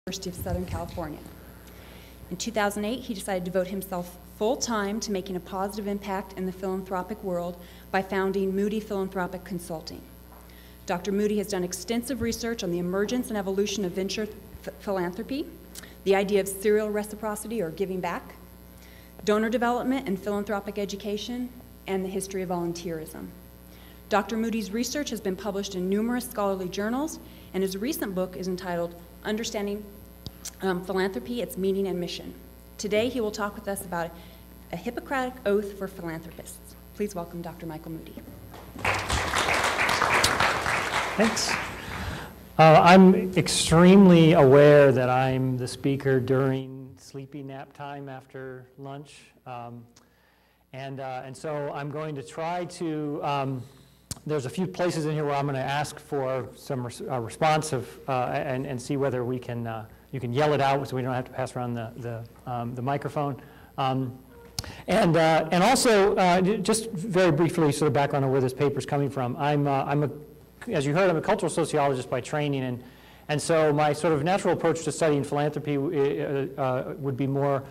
University of Southern California. In 2008, he decided to devote himself full-time to making a positive impact in the philanthropic world by founding Moody Philanthropic Consulting. Dr. Moody has done extensive research on the emergence and evolution of venture philanthropy, the idea of serial reciprocity or giving back, donor development and philanthropic education, and the history of volunteerism. Dr. Moody's research has been published in numerous scholarly journals, and his recent book is entitled Understanding Philanthropy, Its Meaning and Mission. Today, he will talk with us about a Hippocratic Oath for Philanthropists. Please welcome Dr. Michael Moody. Thanks. I'm extremely aware that I'm the speaker during sleepy nap time after lunch, and so I'm going to try to. There's a few places in here where I'm going to ask for some responsive and see whether we can. You can yell it out so we don't have to pass around the microphone. And also, just very briefly, sort of background on where this paper is coming from. As you heard, I'm a cultural sociologist by training, and so my sort of natural approach to studying philanthropy would be more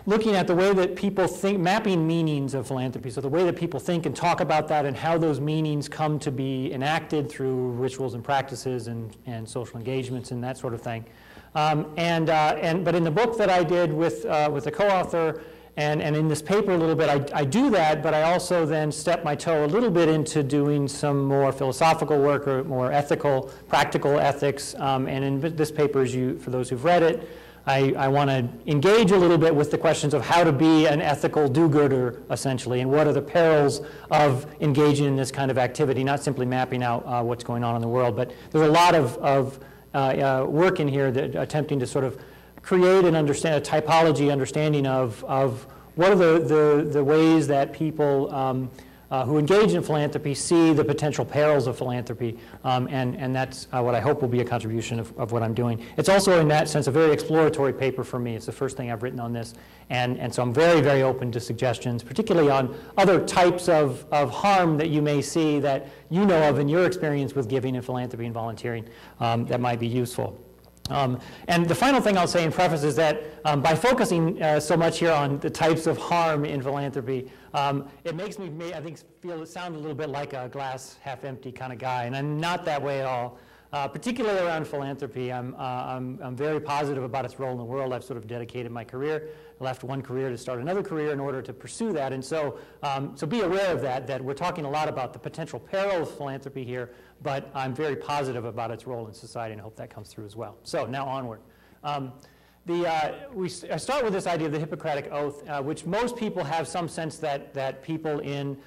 looking at the way that people think, mapping meanings of philanthropy, so the way that people think and talk about that and how those meanings come to be enacted through rituals and practices and social engagements and that sort of thing. But in the book that I did with a co-author and in this paper a little bit, I do that, but I also then step my toe a little bit into doing some more philosophical work or more ethical, practical ethics. And in this paper, for those who've read it, I want to engage a little bit with the questions of how to be an ethical do-gooder, essentially, and what are the perils of engaging in this kind of activity, not simply mapping out what's going on in the world. But there's a lot of work in here that attempting to sort of create and understand a typology understanding of what are the ways that people who engage in philanthropy see the potential perils of philanthropy, and that's what I hope will be a contribution of what I'm doing. It's also, in that sense, a very exploratory paper for me. It's the first thing I've written on this, and so I'm very, very open to suggestions, particularly on other types of harm that you may see that you know of in your experience with giving and philanthropy and volunteering that might be useful. And the final thing I'll say in preface is that by focusing so much here on the types of harm in philanthropy, it makes me, I think, sound a little bit like a glass half empty kind of guy, and I'm not that way at all. Particularly around philanthropy, I'm very positive about its role in the world. I've sort of dedicated my career, left one career to start another career in order to pursue that, and so be aware of that we're talking a lot about the potential peril of philanthropy here, but I'm very positive about its role in society, and I hope that comes through as well. So now onward. I start with this idea of the Hippocratic Oath, which most people have some sense that people in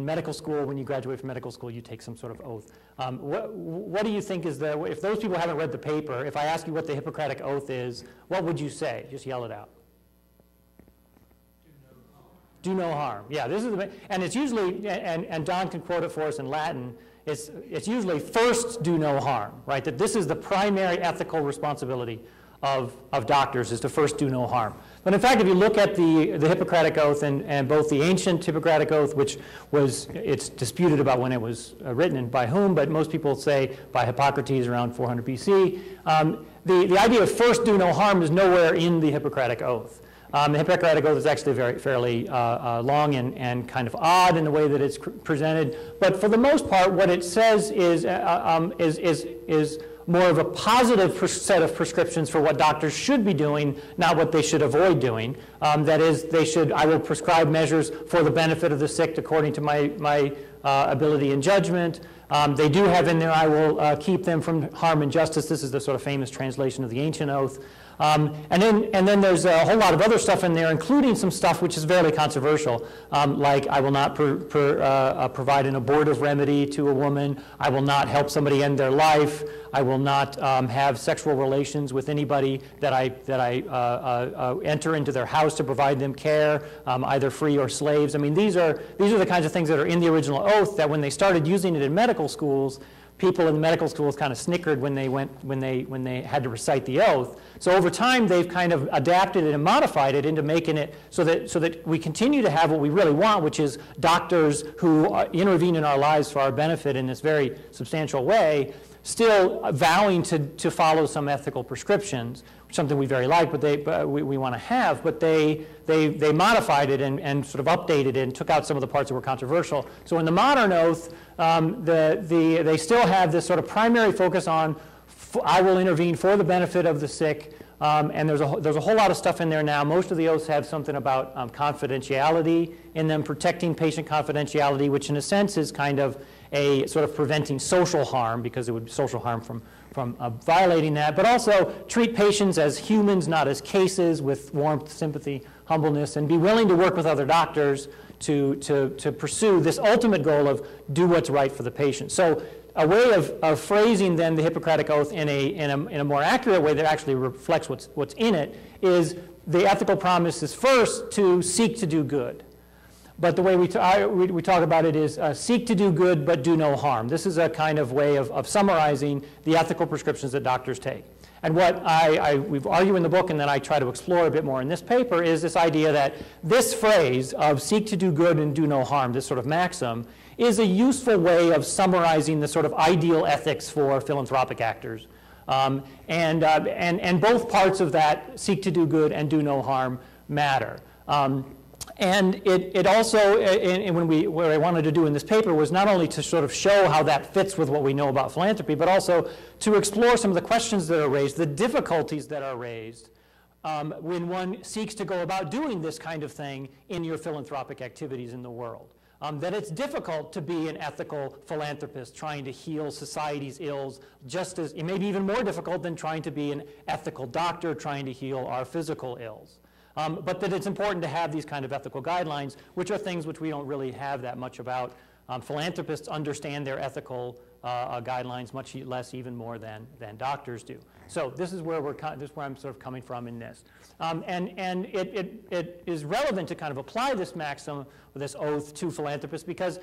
medical school, when you graduate from medical school, you take some sort of oath. What do you think is if those people haven't read the paper, if I ask you what the Hippocratic Oath is, what would you say? Just yell it out. Do no harm. Yeah, this is and it's usually, and Don can quote it for us in Latin, it's usually first do no harm, right? That this is the primary ethical responsibility of doctors, is to first do no harm. But in fact, if you look at the Hippocratic Oath and both the ancient Hippocratic Oath, which it's disputed about when it was written and by whom, but most people say by Hippocrates around 400 BC, the idea of first do no harm is nowhere in the Hippocratic Oath. The Hippocratic Oath is actually fairly long and kind of odd in the way that it's presented, but for the most part, what it says is more of a positive set of prescriptions for what doctors should be doing, not what they should avoid doing. That is, I will prescribe measures for the benefit of the sick according to my ability and judgment. They do have in there, I will keep them from harm and justice. This is the sort of famous translation of the ancient oath. And then there's a whole lot of other stuff in there, including some stuff which is very controversial, like I will not provide an abortive remedy to a woman. I will not help somebody end their life. I will not have sexual relations with anybody that I enter into their house to provide them care, either free or slaves. I mean, these are the kinds of things that are in the original oath that when they started using it in medical schools, people in the medical schools kind of snickered when they had to recite the oath. So over time, they've kind of adapted it and modified it into making it so that we continue to have what we really want, which is doctors who intervene in our lives for our benefit in this very substantial way, still vowing to follow some ethical prescriptions, something we very like, but we want to have, but they modified it and sort of updated it and took out some of the parts that were controversial. So in the modern oath, they still have this sort of primary focus on I will intervene for the benefit of the sick, and there's a whole lot of stuff in there now. Most of the oaths have something about confidentiality in them, protecting patient confidentiality, which in a sense is kind of a sort of preventing social harm, because it would be social harm from violating that, but also treat patients as humans, not as cases, with warmth, sympathy, humbleness, and be willing to work with other doctors to pursue this ultimate goal of do what's right for the patient. So a way of phrasing then the Hippocratic Oath in a more accurate way that actually reflects what's in it is the ethical promise is first to seek to do good. But the way we talk about it is seek to do good but do no harm. This is a kind of way of summarizing the ethical prescriptions that doctors take. And what we've argued in the book and then I try to explore a bit more in this paper is this idea that this phrase of seek to do good and do no harm, this sort of maxim, is a useful way of summarizing the sort of ideal ethics for philanthropic actors. And both parts of that, seek to do good and do no harm, matter. And it also, what I wanted to do in this paper was not only to sort of show how that fits with what we know about philanthropy, but also to explore some of the questions that are raised, the difficulties that are raised when one seeks to go about doing this kind of thing in your philanthropic activities in the world. That it's difficult to be an ethical philanthropist trying to heal society's ills, just as it may be even more difficult than trying to be an ethical doctor trying to heal our physical ills. But that it's important to have these kind of ethical guidelines, which are things which we don't really have that much about. Philanthropists understand their ethical guidelines much less, even more than doctors do. So this is where I'm sort of coming from in this. And it is relevant to kind of apply this maxim, or this oath, to philanthropists because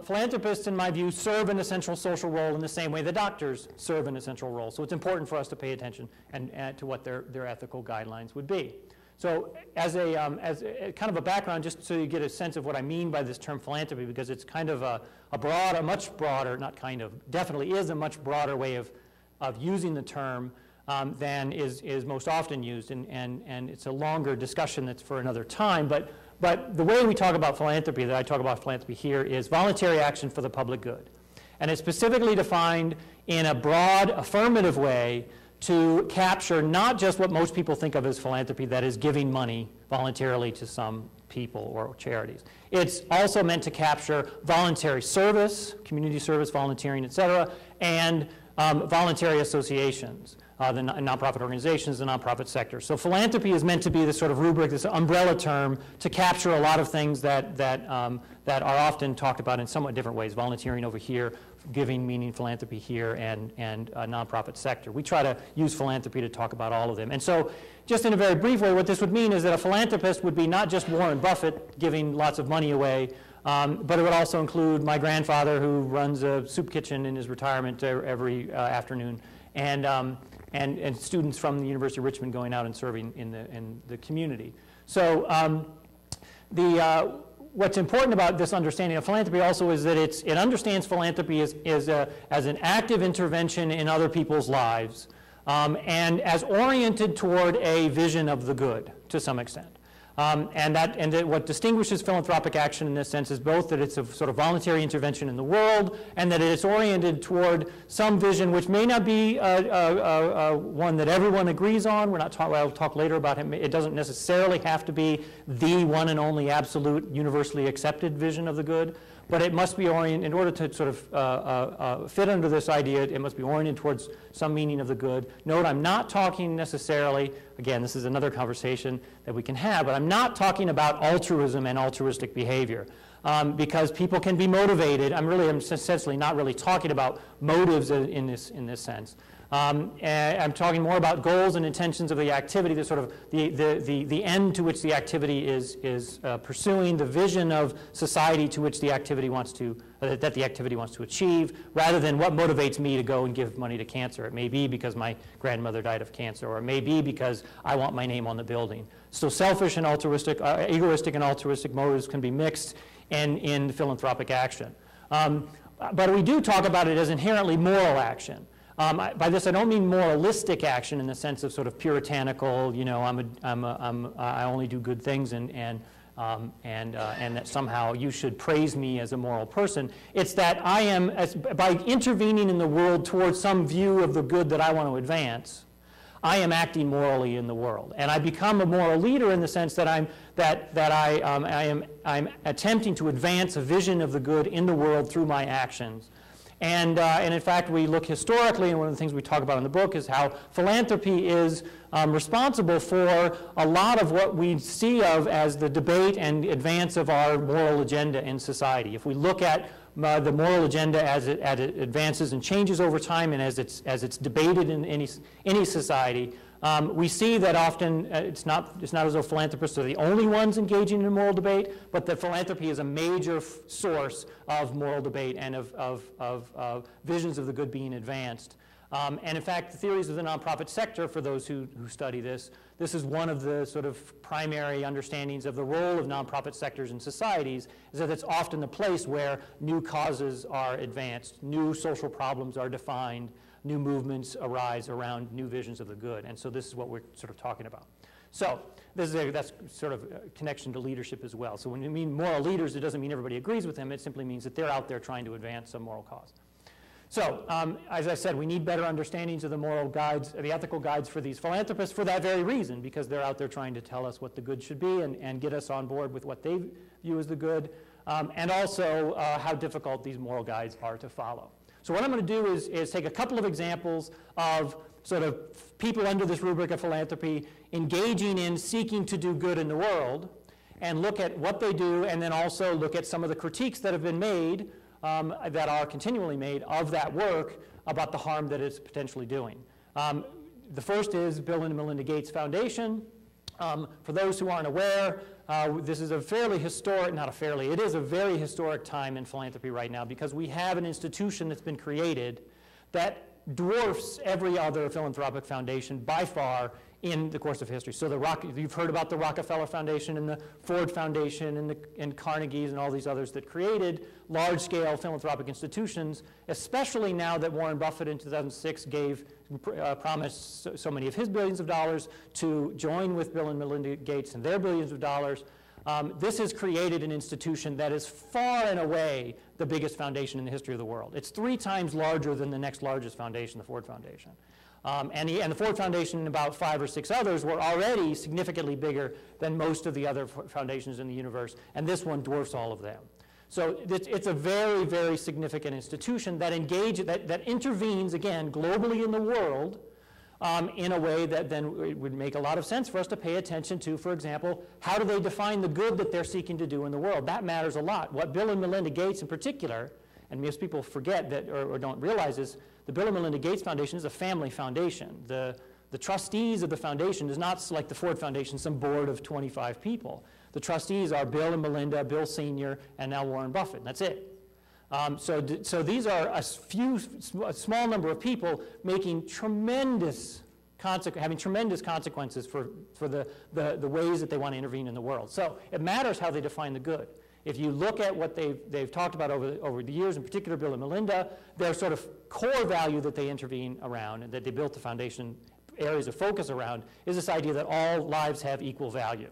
philanthropists, in my view, serve an essential social role in the same way the doctors serve an essential role. So it's important for us to pay attention to what their ethical guidelines would be. So as a kind of a background, just so you get a sense of what I mean by this term philanthropy, because it's kind of a much broader, not kind of, definitely is a much broader way of using the term than is most often used, and it's a longer discussion that's for another time. But the way we talk about philanthropy, that I talk about philanthropy here, is voluntary action for the public good. And it's specifically defined in a broad, affirmative way to capture not just what most people think of as philanthropy, that is giving money voluntarily to some people or charities. It's also meant to capture voluntary service, community service, volunteering, et cetera, and voluntary associations, the nonprofit organizations, the nonprofit sector. So philanthropy is meant to be this sort of rubric, this umbrella term to capture a lot of things that are often talked about in somewhat different ways. Volunteering over here, giving meaning philanthropy here, and nonprofit sector. We try to use philanthropy to talk about all of them. And so just in a very brief way, what this would mean is that a philanthropist would be not just Warren Buffett giving lots of money away, but it would also include my grandfather who runs a soup kitchen in his retirement every afternoon, and students from the University of Richmond going out and serving in the community. So what's important about this understanding of philanthropy also is that it understands philanthropy as an active intervention in other people's lives, and as oriented toward a vision of the good to some extent. And that what distinguishes philanthropic action in this sense is both that it's a sort of voluntary intervention in the world and that it's oriented toward some vision which may not be one that everyone agrees on. I'll talk later about it. It doesn't necessarily have to be the one and only absolute universally accepted vision of the good, but it must be oriented, in order to sort of fit under this idea, it must be oriented towards some meaning of the good. Note, I'm not talking necessarily, again, this is another conversation that we can have, but I'm not talking about altruism and altruistic behavior. Because people can be motivated. I'm essentially not really talking about motives in this sense. I'm talking more about goals and intentions of the activity, the sort of the end to which the activity is pursuing, the vision of society to which the activity wants to that the activity wants to achieve, rather than what motivates me to go and give money to cancer. It may be because my grandmother died of cancer, or it may be because I want my name on the building. So selfish and altruistic, egoistic and altruistic motives can be mixed in philanthropic action. But we do talk about it as inherently moral action. By this, I don't mean moralistic action in the sense of sort of puritanical, you know, I only do good things and that somehow you should praise me as a moral person. It's that I am, by intervening in the world towards some view of the good that I want to advance, I am acting morally in the world, and I become a moral leader in the sense that I'm attempting to advance a vision of the good in the world through my actions. And in fact, we look historically, and one of the things we talk about in the book is how philanthropy is responsible for a lot of what we see of as the debate and advance of our moral agenda in society. If we look at the moral agenda as it advances and changes over time, and as it's debated in any society, we see that often it's not as though philanthropists are the only ones engaging in moral debate, but that philanthropy is a major source of moral debate and of visions of the good being advanced. And in fact, the theories of the nonprofit sector, for those who study this is one of the sort of primary understandings of the role of nonprofit sectors in societies, is that it's often the place where new causes are advanced, new social problems are defined, new movements arise around new visions of the good. And so this is what we're sort of talking about. So that's sort of a connection to leadership as well. So when you mean moral leaders, it doesn't mean everybody agrees with them. It simply means that they're out there trying to advance some moral cause. So, as I said, we need better understandings of the moral guides, the ethical guides for these philanthropists for that very reason, because they're out there trying to tell us what the good should be and get us on board with what they view as the good, and also how difficult these moral guides are to follow. So what I'm going to do is take a couple of examples of sort of people under this rubric of philanthropy engaging in seeking to do good in the world, and look at what they do, and then also look at some of the critiques that have been made that are continually made of that work about the harm that it's potentially doing. The first is Bill and Melinda Gates Foundation. For those who aren't aware, this is a fairly historic, it is a very historic time in philanthropy right now, because we have an institution that's been created that dwarfs every other philanthropic foundation by far in the course of history. So you've heard about the Rockefeller Foundation and the Ford Foundation and Carnegie's and all these others that created large-scale philanthropic institutions, especially now that Warren Buffett in 2006 promised so many of his billions of dollars to join with Bill and Melinda Gates and their billions of dollars. This has created an institution that is far and away the biggest foundation in the history of the world. It's 3 times larger than the next largest foundation, the Ford Foundation. And the Ford Foundation and about 5 or 6 others were already significantly bigger than most of the other foundations in the universe, and this one dwarfs all of them. So it's a very, very significant institution that intervenes, again, globally in the world in a way that then it would make a lot of sense for us to pay attention to, for example, how do they define the good that they're seeking to do in the world? That matters a lot. What Bill and Melinda Gates in particular, and most people forget that or don't realize, is the Bill and Melinda Gates Foundation is a family foundation. The trustees of the foundation is not like the Ford Foundation, some board of 25 people. The trustees are Bill and Melinda, Bill Sr., and now Warren Buffett. That's it. So these are a small number of people making having tremendous consequences for the ways that they want to intervene in the world. So it matters how they define the good. If you look at what they've talked about over the years, in particular Bill and Melinda, their sort of core value that they intervene around and that they built the foundation areas of focus around is this idea that all lives have equal value.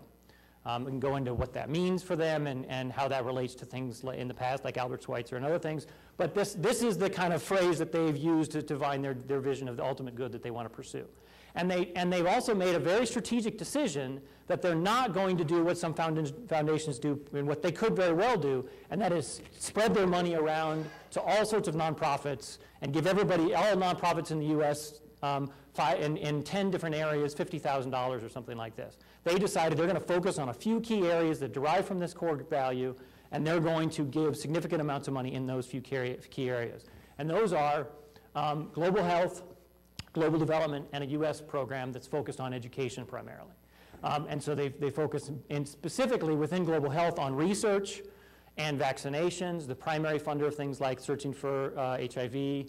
We can go into what that means for them and how that relates to things in the past, like Albert Schweitzer and other things. But this is the kind of phrase that they've used to define their vision of the ultimate good that they want to pursue. And they've also made a very strategic decision that they're not going to do what some foundations do and what they could very well do, and that is spread their money around to all sorts of nonprofits and give all nonprofits in the U.S. In 10 different areas, $50,000 or something like this. They decided they're going to focus on a few key areas that derive from this core value, and they're going to give significant amounts of money in those few key areas. And those are global health, global development, and a U.S. program that's focused on education primarily. And so they focus specifically within global health on research and vaccinations, the primary funder of things like searching for HIV,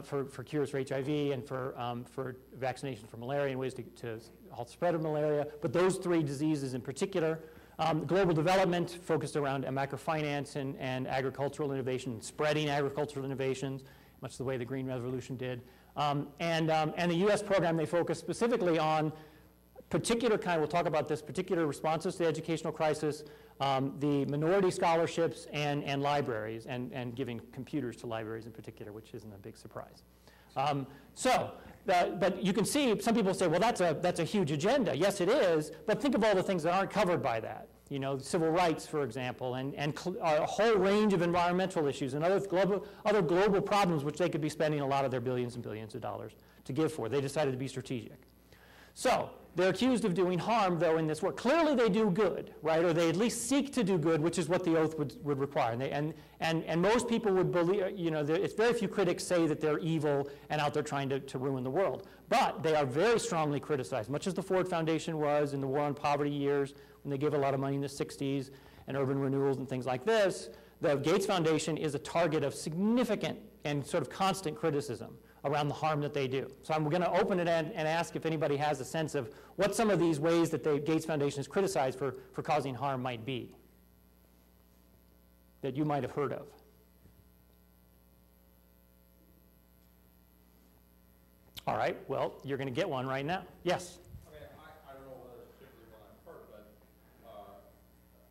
for cures for HIV, and for vaccination for malaria and ways to halt the spread of malaria. But those 3 diseases in particular, Global development focused around microfinance and agricultural innovation, spreading agricultural innovations, much the way the Green Revolution did. And the U.S. program, they focus specifically on particular kind, we'll talk about this, particular responses to the educational crisis, the minority scholarships and libraries, and giving computers to libraries in particular, which isn't a big surprise. But you can see, some people say, well, that's a huge agenda. Yes, it is, but think of all the things that aren't covered by that. You know, civil rights, for example, and a whole range of environmental issues and other global problems which they could be spending a lot of their billions and billions of dollars to give for. They decided to be strategic. So they're accused of doing harm, though, in this work. Clearly they do good, right? Or they at least seek to do good, which is what the oath would require. And most people would believe, you know, it's very few critics say that they're evil and out there trying to ruin the world. But they are very strongly criticized, much as the Ford Foundation was in the War on Poverty years, when they gave a lot of money in the 60s, and urban renewals and things like this. The Gates Foundation is a target of significant and sort of constant criticism around the harm that they do. So I'm going to open it and ask if anybody has a sense of what some of these ways that the Gates Foundation is criticized for causing harm might be, that you might have heard of. All right, well, you're going to get one right now. Yes? I mean, I don't know whether it's particularly what I've heard, but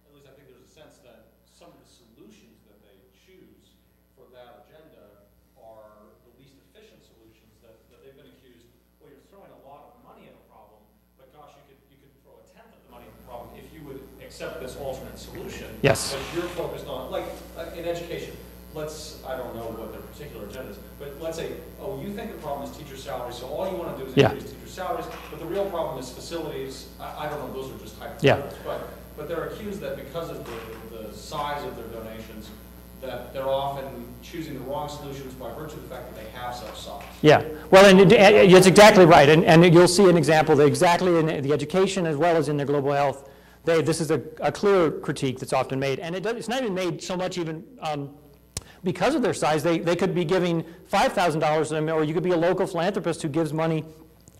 at least I think there's a sense that some of the solutions that they choose for that agenda are the least efficient solutions that they've been accused, well, you're throwing a lot of money at a problem, but gosh, you could throw a tenth of the money at the problem if you would accept this alternate solution. Yes. But you're focused on, like in education, I don't know what their particular agenda is, but let's say, oh, you think the problem is teacher salaries, so all you want to do is increase teacher salaries, but the real problem is facilities. I don't know, those are just hypotheticals. Yeah. But they're accused that because of the size of their donations, that they're often choosing the wrong solutions by virtue of the fact that they have such size. Yeah, well, and it's exactly right, and you'll see an example that exactly in the education as well as in their global health, this is a clear critique that's often made, and it's not even made so much even because of their size. They could be giving $5,000 to them, or you could be a local philanthropist who gives money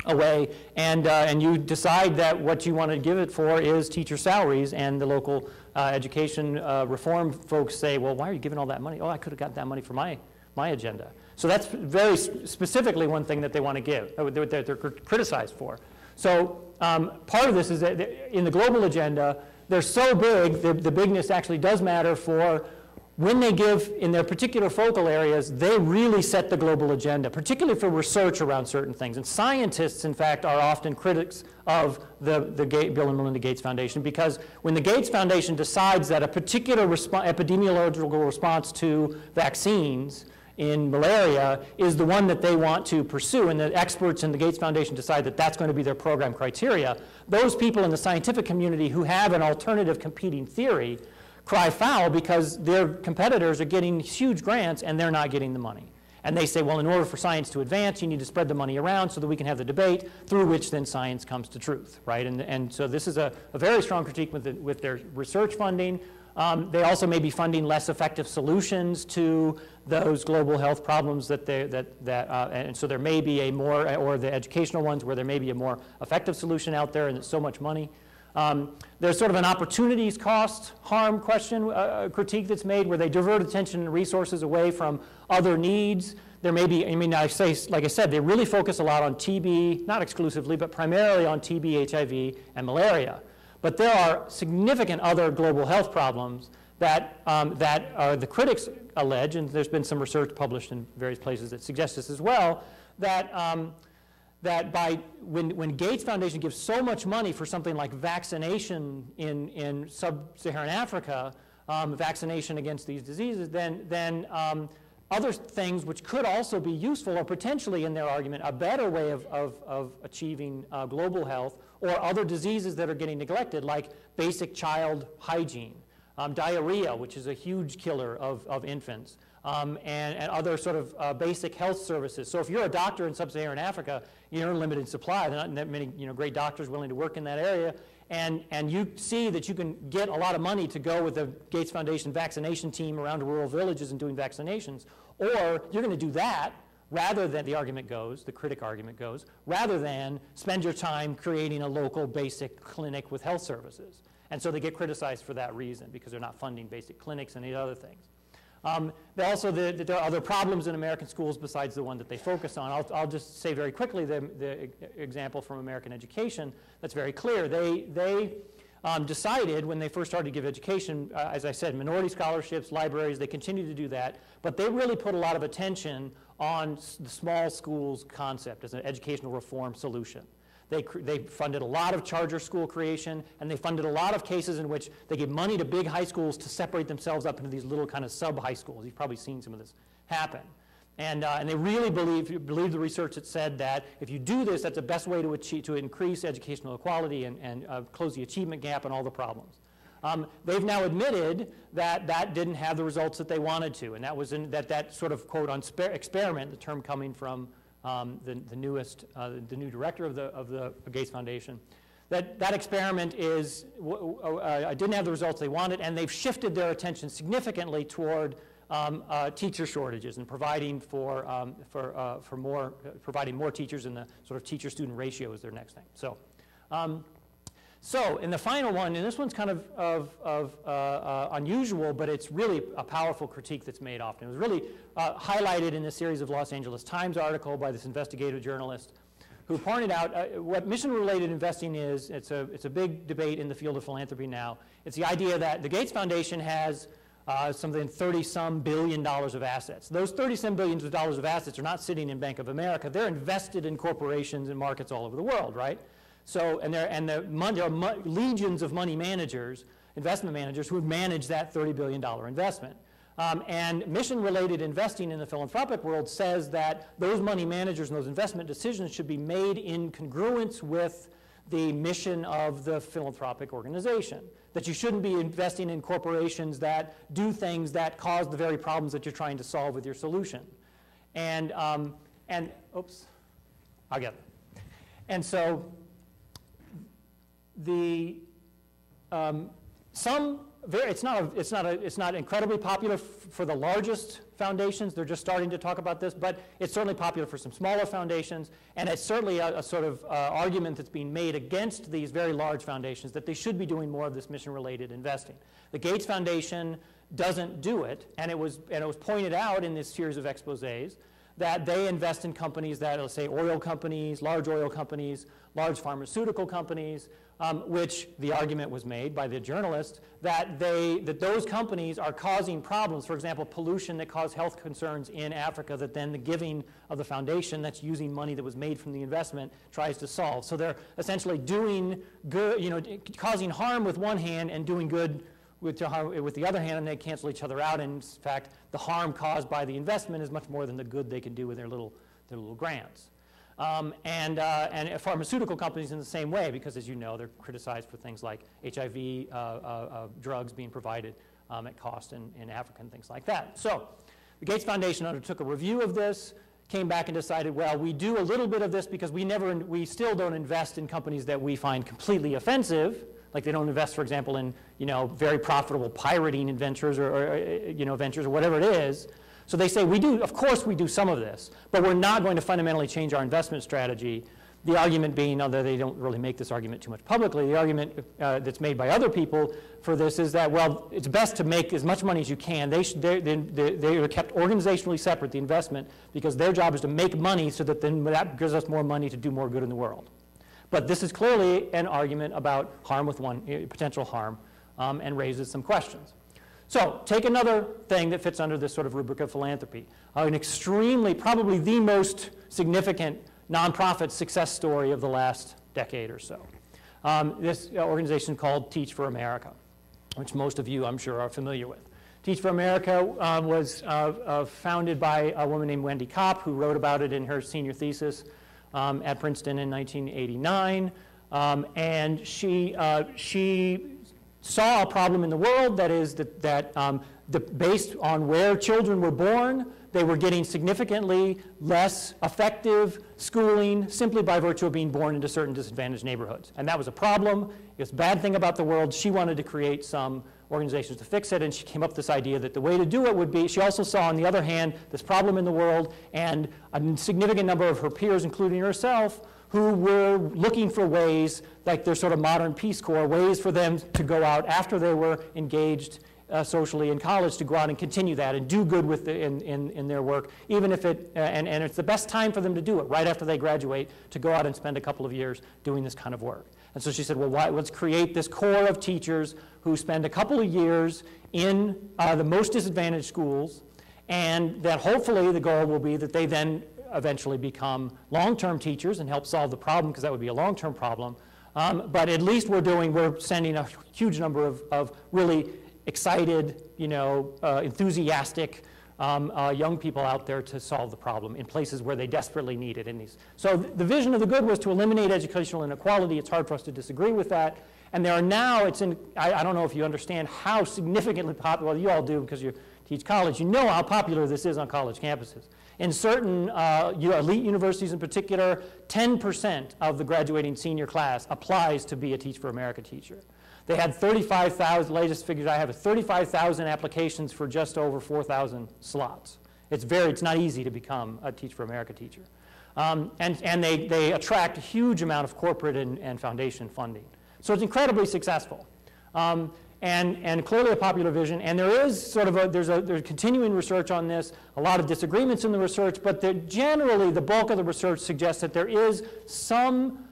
away, and you decide that what you want to give it for is teacher salaries, and the local education reform folks say, well, why are you giving all that money? Oh, I could have got that money for my agenda. So that's very specifically one thing that they want to give, that they're criticized for. So part of this is that in the global agenda, they're so big, the bigness actually does matter for when they give in their particular focal areas, they really set the global agenda, particularly for research around certain things. And scientists, in fact, are often critics of the Bill and Melinda Gates Foundation, because when the Gates Foundation decides that a particular epidemiological response to vaccines in malaria is the one that they want to pursue, and the experts in the Gates Foundation decide that that's going to be their program criteria, those people in the scientific community who have an alternative competing theory cry foul because their competitors are getting huge grants and they're not getting the money. And they say, well, in order for science to advance, you need to spread the money around so that we can have the debate through which then science comes to truth, right? And so this is a very strong critique with their research funding. They also may be funding less effective solutions to those global health problems and so there may be a more, or the educational ones where there may be a more effective solution out there and it's so much money. There's sort of an opportunities cost harm question, critique that's made where they divert attention and resources away from other needs. There may be, like I said, they really focus a lot on TB, not exclusively, but primarily on TB, HIV, and malaria. But there are significant other global health problems that the critics allege, and there's been some research published in various places that suggests this as well, that when Gates Foundation gives so much money for something like vaccination in sub-Saharan Africa, vaccination against these diseases, then other things which could also be useful or potentially, in their argument, a better way of achieving global health, or other diseases that are getting neglected, like basic child hygiene, diarrhea, which is a huge killer of infants, and other sort of basic health services. So if you're a doctor in sub-Saharan Africa, you're in limited supply. There are not that many great doctors willing to work in that area. And you see that you can get a lot of money to go with the Gates Foundation vaccination team around to rural villages and doing vaccinations. Or you're going to do that rather than, the critic argument goes, rather than spend your time creating a local basic clinic with health services. And so they get criticized for that reason, because they're not funding basic clinics and the other things. There are other problems in American schools besides the one that they focus on. I'll just say very quickly the example from American education that's very clear. They decided when they first started to give education, as I said, minority scholarships, libraries, they continue to do that, but they really put a lot of attention on the small schools concept as an educational reform solution. They funded a lot of charter school creation, and they funded a lot of cases in which they gave money to big high schools to separate themselves up into these little kind of sub-high schools. You've probably seen some of this happen. And they really believe the research that said that if you do this, that's the best way to increase educational equality and close the achievement gap and all the problems. They've now admitted that that didn't have the results that they wanted to, and that was that sort of quote on experiment, the term coming from the new director of the Gates Foundation, that experiment didn't have the results they wanted, and they've shifted their attention significantly toward teacher shortages and providing providing more teachers, and the sort of teacher-student ratio is their next thing. So in the final one, and this one's kind of unusual, but it's really a powerful critique that's made often. It was really highlighted in this series of Los Angeles Times article by this investigative journalist who pointed out what mission-related investing is. It's a big debate in the field of philanthropy now. It's the idea that the Gates Foundation has something $30-some billion of assets. Those $30-some billions of dollars of assets are not sitting in Bank of America. They're invested in corporations and markets all over the world, right? So, there are legions of money managers, investment managers, who would manage that $30 billion investment. And mission-related investing in the philanthropic world says that those money managers and those investment decisions should be made in congruence with the mission of the philanthropic organization. That you shouldn't be investing in corporations that do things that cause the very problems that you're trying to solve with your solution. And oops, I'll get it. And so it's not incredibly popular for the largest foundations. They're just starting to talk about this, but it's certainly popular for some smaller foundations, and it's certainly a sort of argument that's being made against these very large foundations that they should be doing more of this mission-related investing. The Gates Foundation doesn't do it, and it was pointed out in this series of exposés that they invest in companies that, let's say, oil companies, large pharmaceutical companies, which the argument was made by the journalist that those companies are causing problems. For example, pollution that caused health concerns in Africa that then the giving of the foundation that's using money that was made from the investment tries to solve. So they're essentially doing good, causing harm with one hand and doing good with the other hand, and they cancel each other out. And in fact, the harm caused by the investment is much more than the good they can do with their little grants. And pharmaceutical companies in the same way, because as you know, they're criticized for things like HIV drugs being provided at cost in Africa and things like that. So the Gates Foundation undertook a review of this, came back and decided, well, we do a little bit of this because we still don't invest in companies that we find completely offensive. Like they don't invest, for example, in very profitable pirating ventures or ventures or whatever it is. So they say, of course we do some of this, but we're not going to fundamentally change our investment strategy. The argument being, although they don't really make this argument too much publicly, the argument that's made by other people for this is that, well, it's best to make as much money as you can. They are kept organizationally separate, the investment, because their job is to make money so that then that gives us more money to do more good in the world. But this is clearly an argument about harm with potential harm, and raises some questions. So take another thing that fits under this sort of rubric of philanthropy. An extremely, probably the most significant nonprofit success story of the last decade or so. This organization called Teach for America, which most of you, I'm sure, are familiar with. Teach for America was founded by a woman named Wendy Kopp, who wrote about it in her senior thesis at Princeton in 1989. And she saw a problem in the world, that is based on where children were born, they were getting significantly less effective schooling simply by virtue of being born into certain disadvantaged neighborhoods. And that was a problem. It was a bad thing about the world. She wanted to create some organizations to fix it, and she came up with this idea that the way to do it would be, she also saw, on the other hand, this problem in the world, and a significant number of her peers, including herself, who were looking for ways, like their sort of modern Peace Corps, ways for them to go out after they were engaged socially in college, to go out and continue that and do good with in their work, even if and it's the best time for them to do it, right after they graduate, to go out and spend a couple of years doing this kind of work. And so she said, well, let's create this core of teachers who spend a couple of years in the most disadvantaged schools, and that hopefully the goal will be that they then eventually become long-term teachers and help solve the problem, because that would be a long-term problem. But at least we're sending a huge number of really excited, enthusiastic young people out there to solve the problem in places where they desperately need it. So the vision of the good was to eliminate educational inequality. It's hard for us to disagree with that. And there are now, I don't know if you understand how significantly popular, well, you all do because you teach college, you know how popular this is on college campuses. In certain elite universities in particular, 10% of the graduating senior class applies to be a Teach for America teacher. They had 35,000, latest figures I have is 35,000 applications for just over 4,000 slots. It's not easy to become a Teach for America teacher. And they attract a huge amount of corporate and foundation funding. So it's incredibly successful. And clearly a popular vision, and there is there's continuing research on this, a lot of disagreements in the research, but generally the bulk of the research suggests that there is some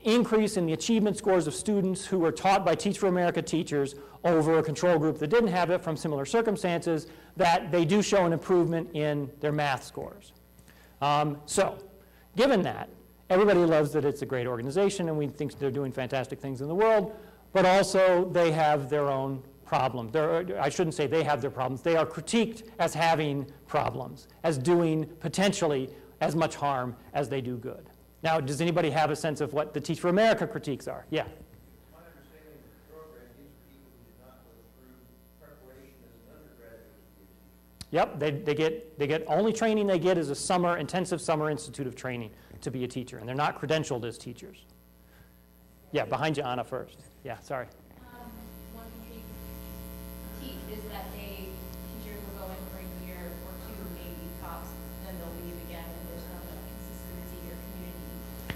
increase in the achievement scores of students who were taught by Teach for America teachers over a control group that didn't have it from similar circumstances, that they do show an improvement in their math scores. So given that, everybody loves that it's a great organization and we think they're doing fantastic things in the world, but also they have their own problems. I shouldn't say they have their problems. They are critiqued as having problems, as doing potentially as much harm as they do good. Now, does anybody have a sense of what the Teach for America critiques are? Yeah. My understanding of the program, these are people who did not go through preparation as an undergraduate to be a teacher. Yep, they get only training they get is a intensive summer institute of training to be a teacher, and they're not credentialed as teachers. Yeah, behind you, Anna, first. Yeah, sorry. One thing they teach is that teachers will go in for a year or two, maybe tops, then they'll leave again, and there's not enough consistency or community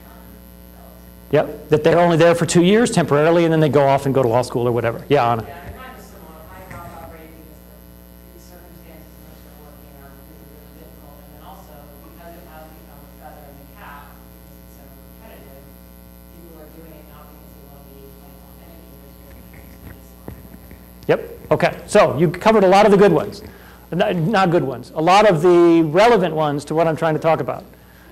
developed. Yep, that they're only there for 2 years temporarily, and then they go off and go to law school or whatever. Yeah, Anna. Yeah, and kind of similar. My dropout rate because the circumstances in which they're working are really difficult, and then also because it has become a feather in the cap, because it's so competitive, people are doing it not because they want to be lifelong educators, but Yep, okay. So you covered a lot of the good ones. Not good ones. A lot of the relevant ones to what I'm trying to talk about.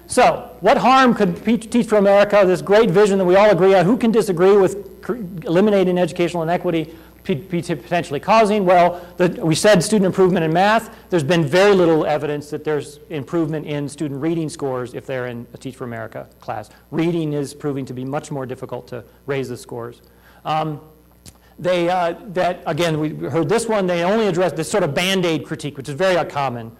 So what harm could Teach for America, this great vision that we all agree on, who can disagree with eliminating educational inequity, potentially causing? Well, we said student improvement in math. There's been very little evidence that there's improvement in student reading scores if they're in a Teach for America class. Reading is proving to be much more difficult to raise the scores. Again, we heard this one, they only address this sort of Band-Aid critique, which is very common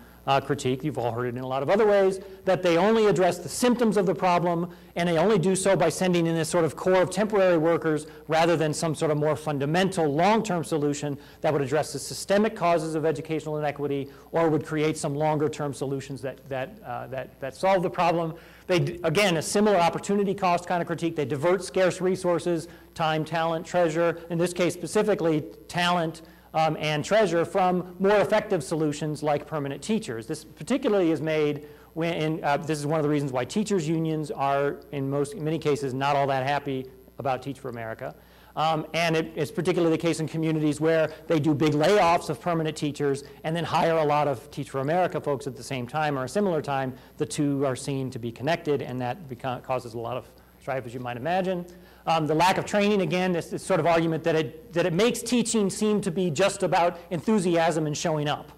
critique. You've all heard it in a lot of other ways, that they only address the symptoms of the problem, and they only do so by sending in this sort of core of temporary workers rather than some sort of more fundamental long-term solution that would address the systemic causes of educational inequity or would create some longer-term solutions that solve the problem. Again, a similar opportunity cost kind of critique. They divert scarce resources, time, talent, treasure, in this case specifically talent and treasure, from more effective solutions like permanent teachers. This particularly is made when, this is one of the reasons why teachers' unions are in many cases not all that happy about Teach for America. And it's particularly the case in communities where they do big layoffs of permanent teachers and then hire a lot of Teach for America folks at the same time or a similar time. The two are seen to be connected, and that causes a lot of strife, as you might imagine. The lack of training, again, this sort of argument that it makes teaching seem to be just about enthusiasm and showing up,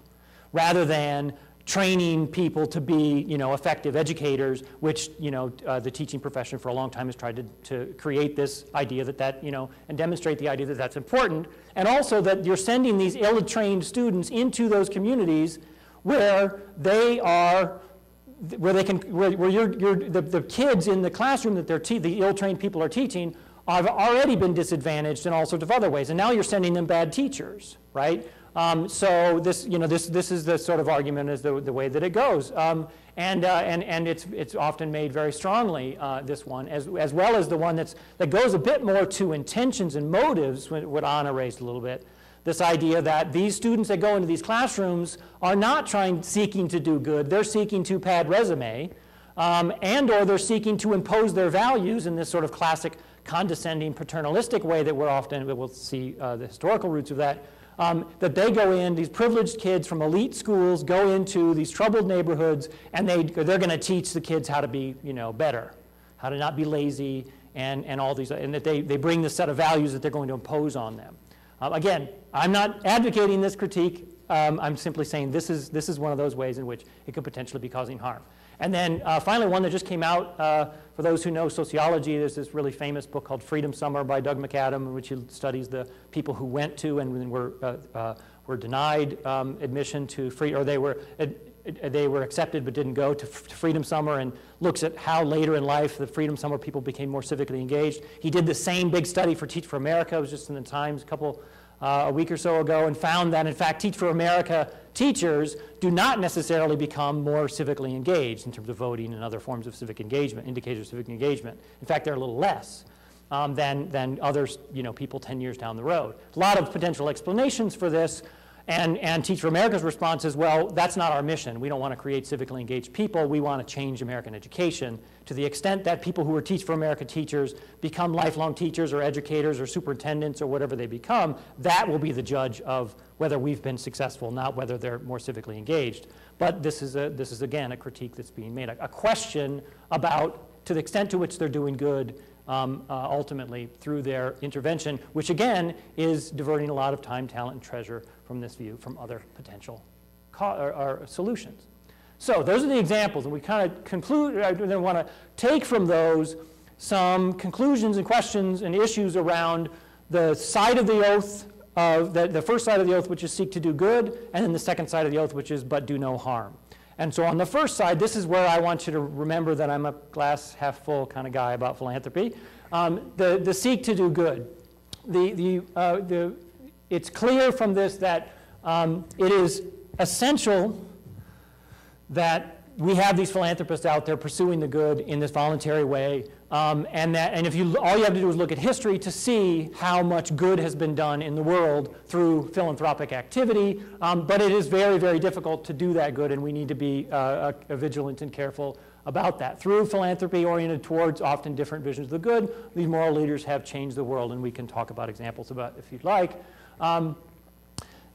rather than training people to be, effective educators, which, the teaching profession for a long time has tried to create this idea that, and demonstrate the idea that that's important, and also that you're sending these ill-trained students into those communities where they are, the kids in the classroom that the ill-trained people are teaching have already been disadvantaged in all sorts of other ways, and now you're sending them bad teachers, right? So this, this is the sort of argument is the way that it goes. And it's often made very strongly, this one, as well as the one that goes a bit more to intentions and motives, what Anna raised a little bit. This idea that these students that go into these classrooms are not seeking to do good. They're seeking to pad resume, and/or they're seeking to impose their values in this sort of classic condescending, paternalistic way that we'll see the historical roots of that. That they go in, these privileged kids from elite schools go into these troubled neighborhoods, and they're going to teach the kids how to be, better, how to not be lazy, and all these, and that they bring this set of values that they're going to impose on them. Again, I'm not advocating this critique. I'm simply saying this is one of those ways in which it could potentially be causing harm. And then finally, one that just came out, for those who know sociology, there's this really famous book called Freedom Summer by Doug McAdam, in which he studies the people who went to and were denied admission to free, or they were accepted but didn't go to Freedom Summer, and looks at how later in life the Freedom Summer people became more civically engaged. He did the same big study for Teach for America. It was just in the Times a week or so ago, and found that, in fact, Teach for America teachers do not necessarily become more civically engaged in terms of voting and other forms of civic engagement, indicators of civic engagement. In fact, they're a little less than others, people 10 years down the road. A lot of potential explanations for this, and Teach for America's response is, well, that's not our mission. We don't want to create civically engaged people. We want to change American education. To the extent that people who are Teach for America teachers become lifelong teachers or educators or superintendents or whatever they become, that will be the judge of whether we've been successful, not whether they're more civically engaged. But this is again, a critique that's being made, a question about, to the extent to which they're doing good, ultimately through their intervention, which again is diverting a lot of time, talent, and treasure from this view from other potential or solutions. So those are the examples, and we kind of conclude. I then want to take from those some conclusions and questions and issues around the side of the oath, the first side of the oath, which is seek to do good, and then the second side of the oath, which is but do no harm. And so on the first side, this is where I want you to remember that I'm a glass half full kind of guy about philanthropy. The seek to do good. It's clear from this that it is essential that we have these philanthropists out there pursuing the good in this voluntary way, and if all you have to do is look at history to see how much good has been done in the world through philanthropic activity, but it is very, very difficult to do that good, and we need to be vigilant and careful about that. Through philanthropy oriented towards often different visions of the good, these moral leaders have changed the world, and we can talk about examples about if you'd like.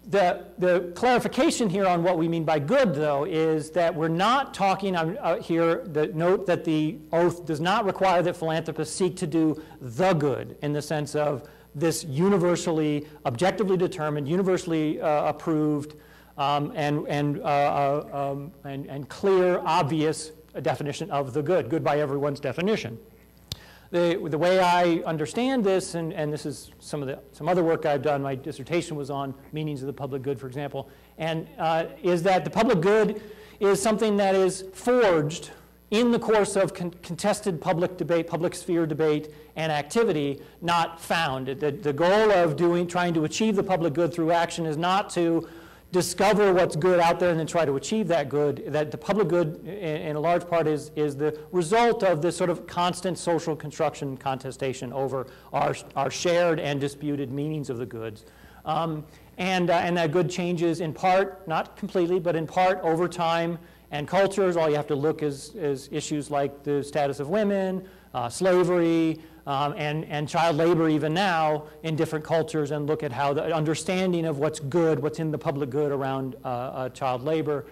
The clarification here on what we mean by good, though, is that we're not talking here, note that the oath does not require that philanthropists seek to do the good in the sense of this universally, objectively determined, universally approved, and clear, obvious definition of the good, good by everyone's definition. The way I understand this, and this is some other work I've done, my dissertation was on meanings of the public good, for example, and is that the public good is something that is forged in the course of contested public debate, public sphere debate and activity, not found. The goal of trying to achieve the public good through action is not to discover what's good out there and then try to achieve that good. That the public good, in a large part, is the result of this sort of constant social construction contestation over our shared and disputed meanings of the goods. And that good changes in part, not completely, but in part over time and cultures. All you have to look is issues like the status of women, slavery, and child labor even now in different cultures, and look at how the understanding of what's good, what's in the public good around child labor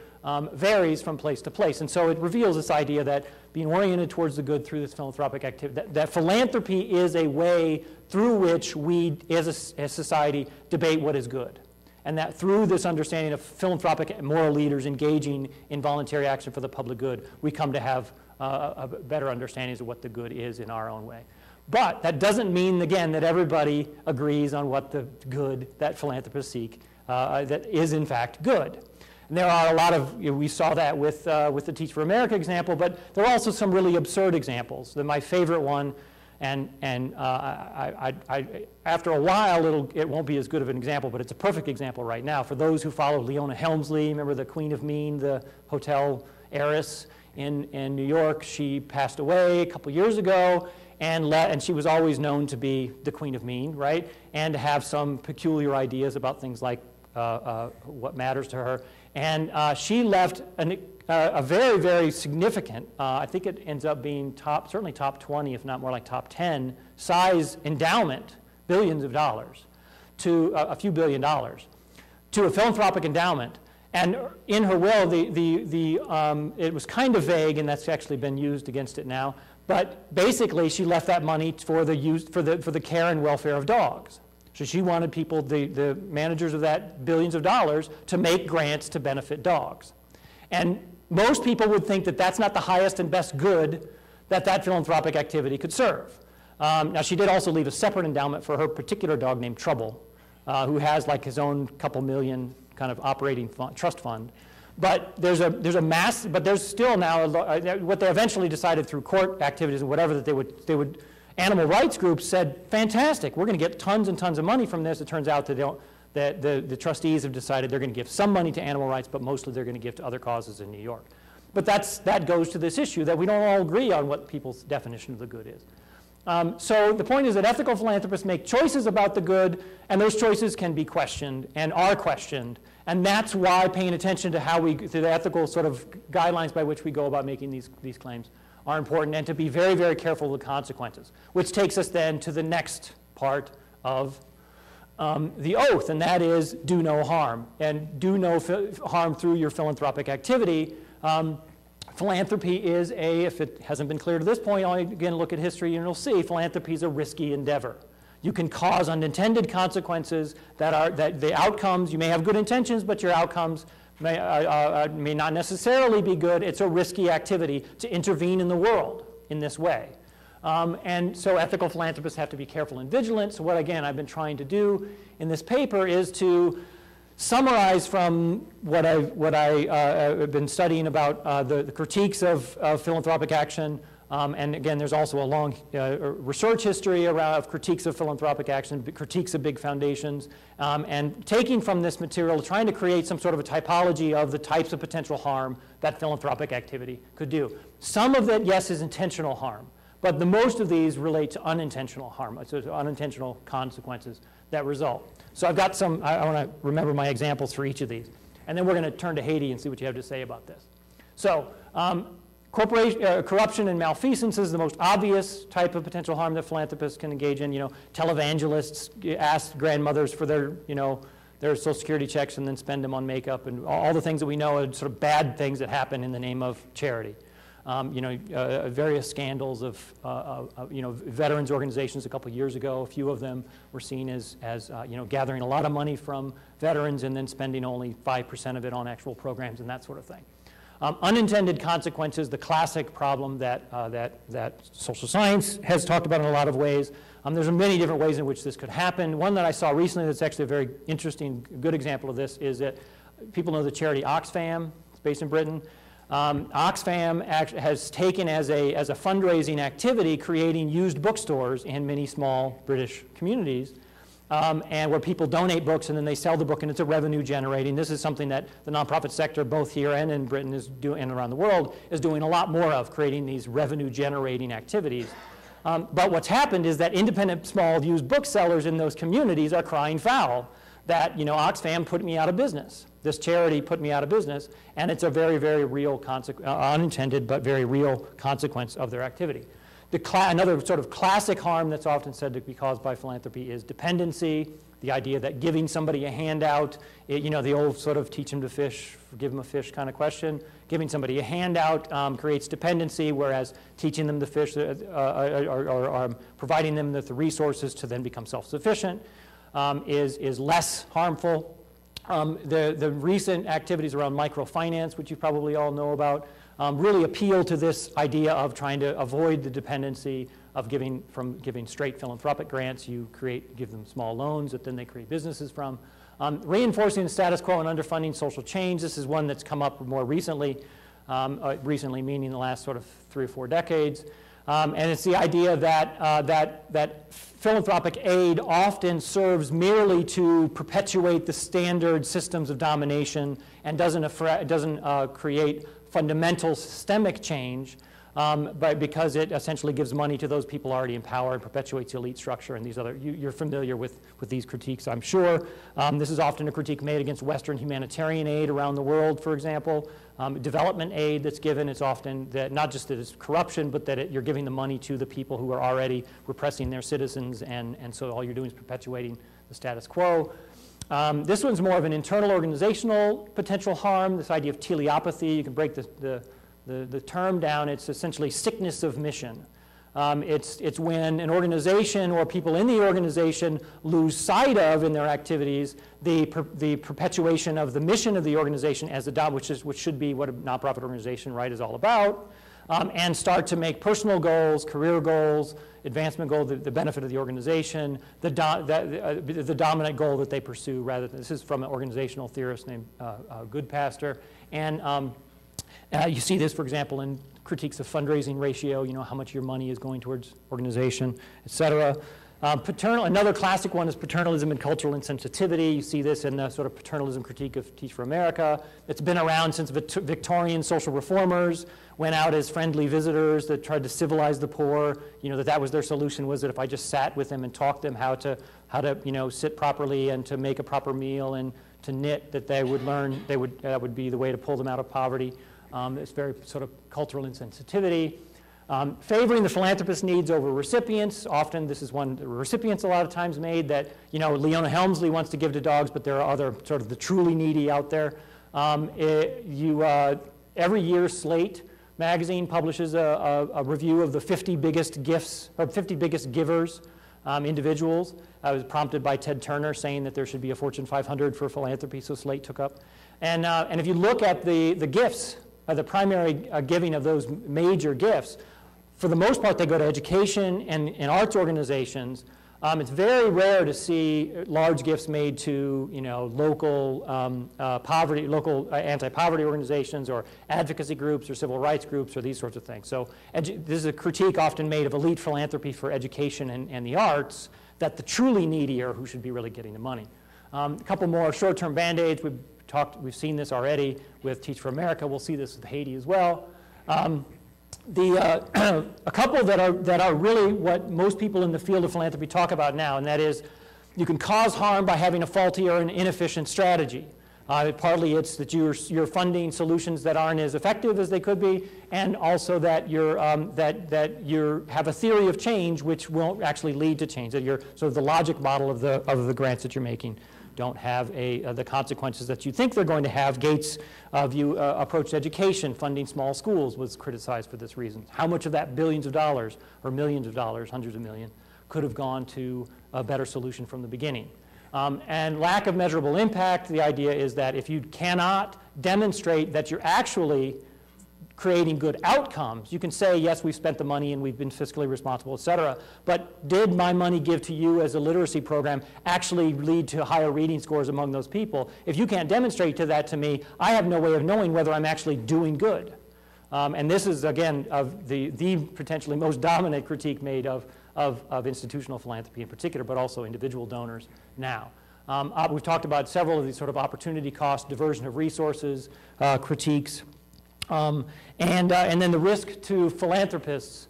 varies from place to place. And so it reveals this idea that being oriented towards the good through this philanthropic activity, that philanthropy is a way through which we as a society debate what is good. And that through this understanding of philanthropic moral leaders engaging in voluntary action for the public good, we come to have a better understanding of what the good is in our own way. But that doesn't mean, again, that everybody agrees on what the good that philanthropists seek that is in fact good. And there are a lot of, we saw that with the Teach for America example, but there are also some really absurd examples. My favorite one After a while, it won't be as good of an example, but it's a perfect example right now. For those who follow Leona Helmsley, remember the Queen of Mean, the hotel heiress in New York, she passed away a couple years ago, and she was always known to be the Queen of Mean, right? And to have some peculiar ideas about things like what matters to her. And she left a very, very significant, I think it ends up being certainly top 20, if not more like top 10, size endowment, billions of dollars, to a few $billion, to a philanthropic endowment. And in her will, it was kind of vague, and that's actually been used against it now. But basically, she left that money for the care and welfare of dogs. So she wanted people, the managers of that billions of dollars, to make grants to benefit dogs. And most people would think that that's not the highest and best good that philanthropic activity could serve. Now, she did also leave a separate endowment for her particular dog named Trouble, who has like his own couple million kind of operating trust fund. But there's still now, what they eventually decided through court activities and whatever, that they would animal rights groups said, fantastic, we're going to get tons and tons of money from this. It turns out that the trustees have decided they're going to give some money to animal rights, but mostly they're going to give to other causes in New York. But that goes to this issue that we don't all agree on what people's definition of the good is. So the point is that ethical philanthropists make choices about the good, and those choices can be questioned and are questioned. And that's why paying attention to to the ethical sort of guidelines by which we go about making these claims are important, and to be very, very careful of the consequences, which takes us then to the next part of the oath, and that is do no harm, and do no harm through your philanthropic activity. Philanthropy is if it hasn't been clear to this point, again, look at history and you'll see philanthropy is a risky endeavor. You can cause unintended consequences that the outcomes, you may have good intentions, but your outcomes may not necessarily be good. It's a risky activity to intervene in the world in this way. And so ethical philanthropists have to be careful and vigilant. So what, again, I've been trying to do in this paper is to summarize from what I've been studying about the critiques of philanthropic action. And again, there's also a long research history of critiques of philanthropic action, critiques of big foundations, and taking from this material, trying to create some sort of a typology of the types of potential harm that philanthropic activity could do. Some of it, yes, is intentional harm, but the most of these relate to unintentional harm, so to unintentional consequences that result. So I've got I want to remember my examples for each of these. And then we're going to turn to Haiti and see what you have to say about this. So corruption and malfeasance is the most obvious type of potential harm that philanthropists can engage in. Televangelists ask grandmothers for their Social Security checks and then spend them on makeup, and all the things that we know are sort of bad things that happen in the name of charity. Various scandals of veterans organizations a couple years ago. A few of them were seen as gathering a lot of money from veterans and then spending only 5% of it on actual programs and that sort of thing. Unintended consequences, the classic problem that social science has talked about in a lot of ways. There's many different ways in which this could happen. One that I saw recently that's actually a very interesting, good example of this is that people know the charity Oxfam. It's based in Britain. Oxfam has taken as a fundraising activity creating used bookstores in many small British communities, and where people donate books and then they sell the book, and it's a revenue generating. This is something that the nonprofit sector, both here and in Britain and around the world, is doing a lot more of, creating these revenue generating activities. But what's happened is that independent small used booksellers in those communities are crying foul that, Oxfam put me out of business. This charity put me out of business, and it's a very, very real, unintended but very real consequence of their activity. Another sort of classic harm that's often said to be caused by philanthropy is dependency, the idea that giving somebody a handout, the old sort of teach them to fish, give them a fish kind of question. Giving somebody a handout creates dependency, whereas teaching them to fish or providing them with the resources to then become self-sufficient is less harmful. The recent activities around microfinance, which you probably all know about, really appeal to this idea of trying to avoid the dependency of giving straight philanthropic grants. You give them small loans that then they create businesses from. Reinforcing the status quo and underfunding social change. This is one that's come up more recently, recently meaning the last sort of 3 or 4 decades. And it's the idea that, that philanthropic aid often serves merely to perpetuate the standard systems of domination and doesn't create fundamental systemic change, but because it essentially gives money to those people already in power and perpetuates the elite structure and these other, you're familiar with these critiques, I'm sure. This is often a critique made against Western humanitarian aid around the world, for example. Development aid that's given, it's often that not just that it's corruption, but that you're giving the money to the people who are already repressing their citizens, and so all you're doing is perpetuating the status quo. This one's more of an internal organizational potential harm, this idea of teleopathy. You can break the term down. It's essentially sickness of mission. It's when an organization or people in the organization lose sight of, in their activities, the perpetuation of the mission of the organization as which should be what a nonprofit organization, right, is all about, and start to make personal goals, career goals, advancement goals, the benefit of the organization, the dominant goal that they pursue. Rather than, this is from an organizational theorist named Goodpaster, and you see this, for example, in critiques of fundraising ratio, you know, how much your money is going towards organization, et cetera. Another classic one is paternalism and cultural insensitivity. You see this in the sort of paternalism critique of Teach for America. It's been around since Victorian social reformers went out as friendly visitors that tried to civilize the poor. You know, that was their solution, was that if I just sat with them and taught them how to you know, sit properly and to make a proper meal and to knit, that they would learn, that would be the way to pull them out of poverty. It's very sort of cultural insensitivity. Favoring the philanthropist's needs over recipients. Often this is one the recipients a lot of times made, that, you know, Leona Helmsley wants to give to dogs, but there are other sort of the truly needy out there. Every year Slate magazine publishes a review of the 50 biggest gifts, or 50 biggest givers, individuals. I was prompted by Ted Turner saying that there should be a Fortune 500 for philanthropy, so Slate took up. And if you look at the gifts, the primary giving of those major gifts, for the most part, they go to education and arts organizations. It's very rare to see large gifts made to, you know, local anti-poverty organizations or advocacy groups or civil rights groups or these sorts of things. So this is a critique often made of elite philanthropy for education and the arts, that the truly needy are who should be really getting the money. A couple more short-term band-aids. We've seen this already with Teach for America. We'll see this with Haiti as well. A couple that are really what most people in the field of philanthropy talk about now, and that is you can cause harm by having a faulty or an inefficient strategy. Partly it's that you're funding solutions that aren't as effective as they could be, and also that you have a theory of change which won't actually lead to change. That you're sort of the logic model of the grants that you're making don't have the consequences that you think they're going to have. Gates' view approach to education, funding small schools, was criticized for this reason. How much of that billions of dollars or millions of dollars, hundreds of millions, could have gone to a better solution from the beginning? And lack of measurable impact, the idea is that if you cannot demonstrate that you're actually creating good outcomes, you can say, yes, we've spent the money and we've been fiscally responsible, et cetera, but did my money give to you as a literacy program actually lead to higher reading scores among those people? If you can't demonstrate that to me, I have no way of knowing whether I'm actually doing good. And this is, again, of the potentially most dominant critique made of institutional philanthropy in particular, but also individual donors now. We've talked about several of these sort of opportunity cost, diversion of resources, critiques. And then the risk to philanthropists,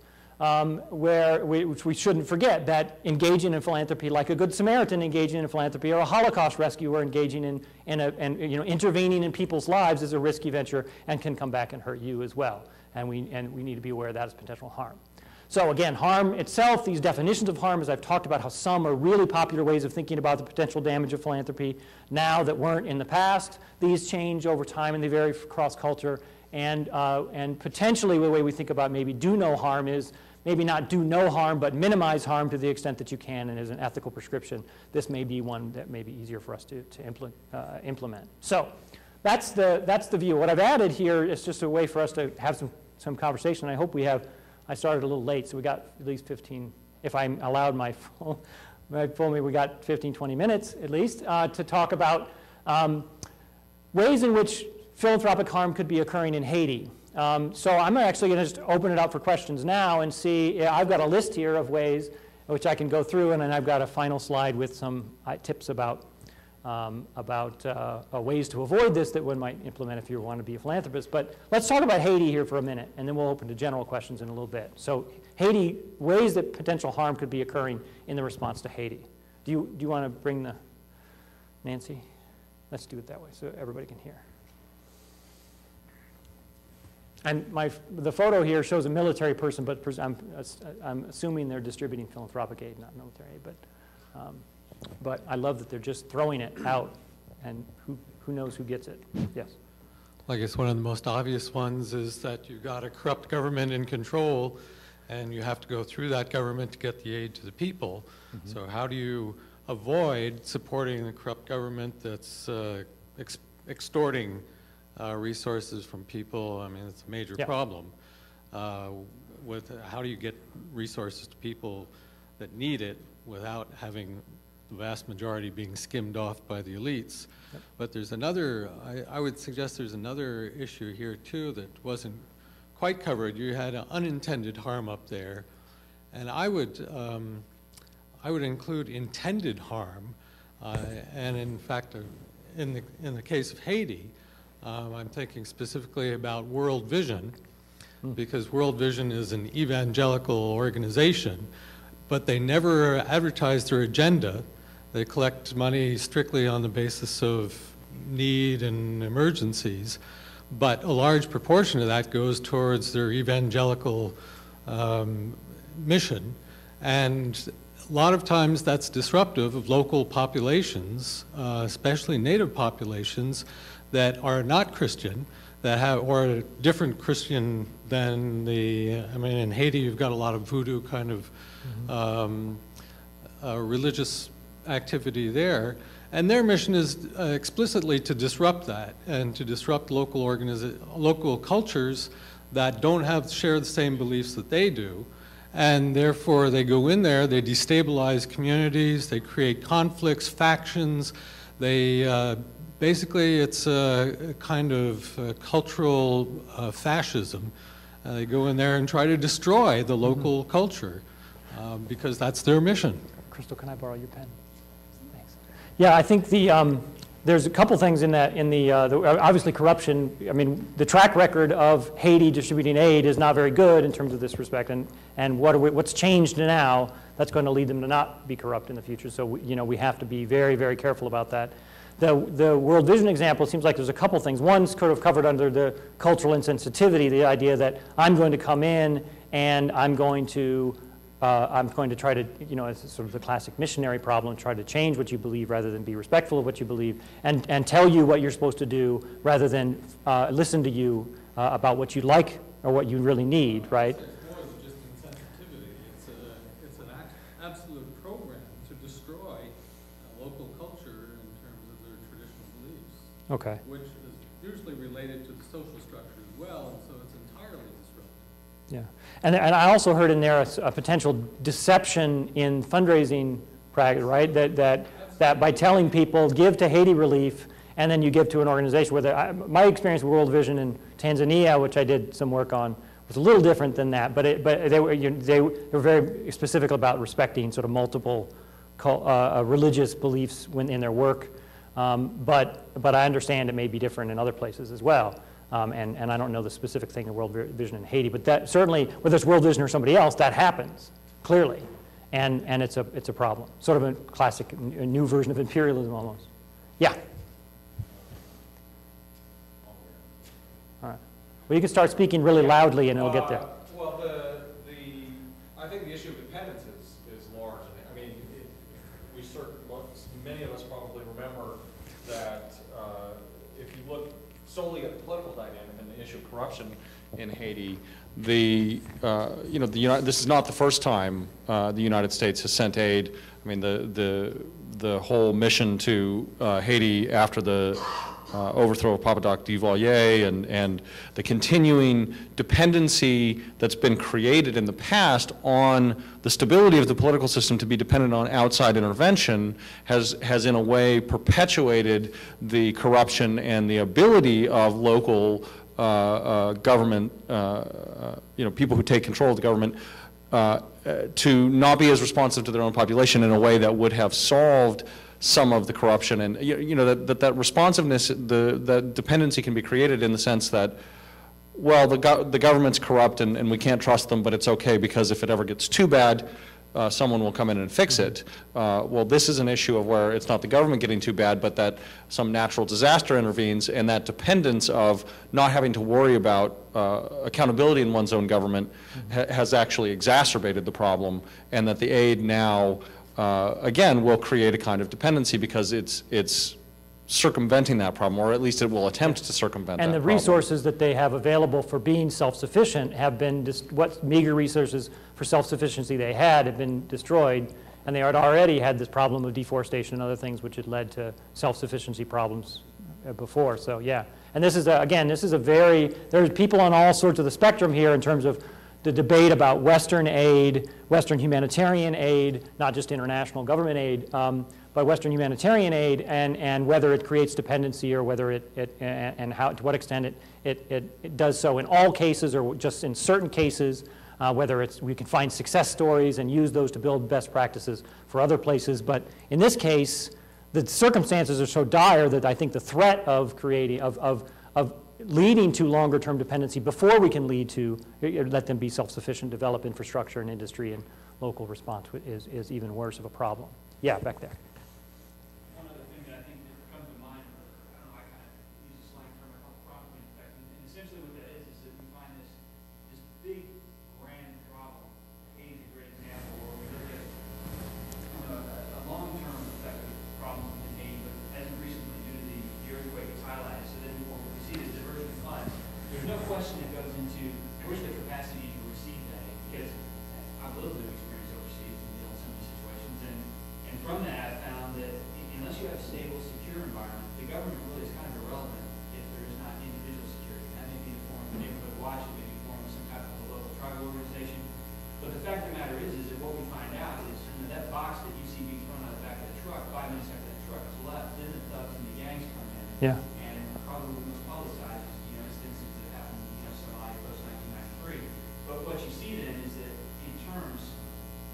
which we shouldn't forget, that engaging in philanthropy, like a Good Samaritan engaging in philanthropy, or a Holocaust rescuer engaging in intervening in people's lives, is a risky venture and can come back and hurt you as well. And we need to be aware of that as potential harm. So again, harm itself, these definitions of harm, as I've talked about how some are really popular ways of thinking about the potential damage of philanthropy now that weren't in the past. These change over time and they vary across culture. And potentially the way we think about maybe do no harm is maybe not do no harm, but minimize harm to the extent that you can, and as an ethical prescription. This may be one that may be easier for us to implement. So that's the view. What I've added here is just a way for us to have some conversation. I hope we have. I started a little late, so we got at least 15, if I'm allowed my full we got 15, 20 minutes at least to talk about ways in which philanthropic harm could be occurring in Haiti. So I'm actually going to just open it up for questions now and see. I've got a list here of ways which I can go through, and then I've got a final slide with some tips about ways to avoid this that one might implement if you want to be a philanthropist. But let's talk about Haiti here for a minute, and then we'll open to general questions in a little bit. So Haiti, ways that potential harm could be occurring in the response to Haiti. Do you want to bring the, Nancy? Let's do it that way so everybody can hear. And the photo here shows a military person, but I'm assuming they're distributing philanthropic aid, not military aid. But I love that they're just throwing it out, and who knows who gets it. Yes? I guess one of the most obvious ones is that you've got a corrupt government in control, and you have to go through that government to get the aid to the people. Mm-hmm. So how do you avoid supporting the corrupt government that's extorting resources from people? I mean, it's a major problem. With how do you get resources to people that need it without having the vast majority being skimmed off by the elites? Yep. But there's another, I would suggest there's another issue here too that wasn't quite covered. You had an unintended harm up there, and I would include intended harm, and in fact, in the case of Haiti, I'm thinking specifically about World Vision, because World Vision is an evangelical organization, but they never advertise their agenda. They collect money strictly on the basis of need and emergencies, but a large proportion of that goes towards their evangelical mission. And a lot of times that's disruptive of local populations, especially native populations, that are not Christian, that have, or different Christian than the, I mean, in Haiti you've got a lot of voodoo kind of religious activity there, and their mission is explicitly to disrupt that and to disrupt local cultures that don't share the same beliefs that they do, and therefore they go in there, they destabilize communities, they create conflicts, factions, they basically, it's a kind of cultural fascism. They go in there and try to destroy the local culture because that's their mission. Crystal, can I borrow your pen? Thanks. Yeah, I think there's a couple things in that. Obviously, corruption. I mean, the track record of Haiti distributing aid is not very good in terms of this respect, and what's changed now that's going to lead them to not be corrupt in the future. So we have to be very, very careful about that. The World Vision example seems like there's a couple things. One's sort of covered under the cultural insensitivity, the idea that I'm going to come in and I'm going to try to, it's sort of the classic missionary problem, try to change what you believe rather than be respectful of what you believe, and tell you what you're supposed to do rather than listen to you about what you like or what you really need, right? It's more than just insensitivity. It's an absolute program to destroy local culture in terms of their traditional beliefs. Okay. Which is usually related to the social structure as well, and so it's entirely disruptive. Yeah, and I also heard in there a potential deception in fundraising practice, right? That by telling people give to Haiti relief, and then you give to an organization. My experience with World Vision in Tanzania, which I did some work on, was a little different than that. But they were very specific about respecting sort of multiple religious beliefs in their work. But I understand it may be different in other places as well. And I don't know the specific thing in World Vision in Haiti, but that certainly, whether it's World Vision or somebody else, that happens, clearly. And it's a problem. Sort of a classic, a new version of imperialism almost. Yeah? All right. Well, you can start speaking really loudly and it'll get there. Well, I think the issue of dependence is large. I mean, many of us probably remember that if you look solely at the political dynamic and the issue of corruption in Haiti, this is not the first time the United States has sent aid. I mean, the whole mission to Haiti after the overthrow of Papa Doc Duvalier and the continuing dependency that's been created in the past on the stability of the political system to be dependent on outside intervention has in a way perpetuated the corruption and the ability of local government, people who take control of the government, to not be as responsive to their own population in a way that would have solved some of the corruption. And that responsiveness, that dependency can be created in the sense that, well, the government's corrupt and we can't trust them, but it's okay because if it ever gets too bad, someone will come in and fix it. Well, this is an issue of where it's not the government getting too bad, but that some natural disaster intervenes, and that dependence of not having to worry about accountability in one's own government has actually exacerbated the problem, and that the aid now, again, will create a kind of dependency because it's circumventing that problem, or at least it will attempt to circumvent that problem. And the resources that they have available for being self-sufficient have been, what meager resources for self-sufficiency they had have been destroyed, and they had already had this problem of deforestation and other things which had led to self-sufficiency problems before, so yeah. And this is, again, this is there's people on all sorts of the spectrum here in terms of the debate about Western aid, Western humanitarian aid, not just international government aid, but Western humanitarian aid, and whether it creates dependency or whether and how, to what extent it does so in all cases or just in certain cases, whether we can find success stories and use those to build best practices for other places. But in this case, the circumstances are so dire that I think the threat of creating, of leading to longer term dependency before we can let them be self-sufficient, develop infrastructure and industry and local response is even worse of a problem. Yeah, back there. One other thing that I think that comes to mind, I don't know, I kind of use a slang term called property effect, and essentially what that is that we find this big, grand problem. Haiti is a great example where we look at a long-term effect of the problem in Haiti, but hasn't recently due to the earthquake it's highlighted. So then what we see is diversion of funds. There's no question that goes into where's the capacity to receive that aid, because I've lived through experience overseas and dealt with some of these situations, and from that I found that unless you have a stable, secure environment, the government really is kind of irrelevant if there is not individual security. That may be in the form of a neighborhood watch, it may be in the form of some type of a local tribal organization. But the fact of the matter is that what we find out is that box that you see being thrown out the back of the truck, 5 minutes after that truck is left, then the thugs and the gangs come in. Yeah. And probably the most publicized instances that happened, Somalia post 1993. But what you see then is that in terms,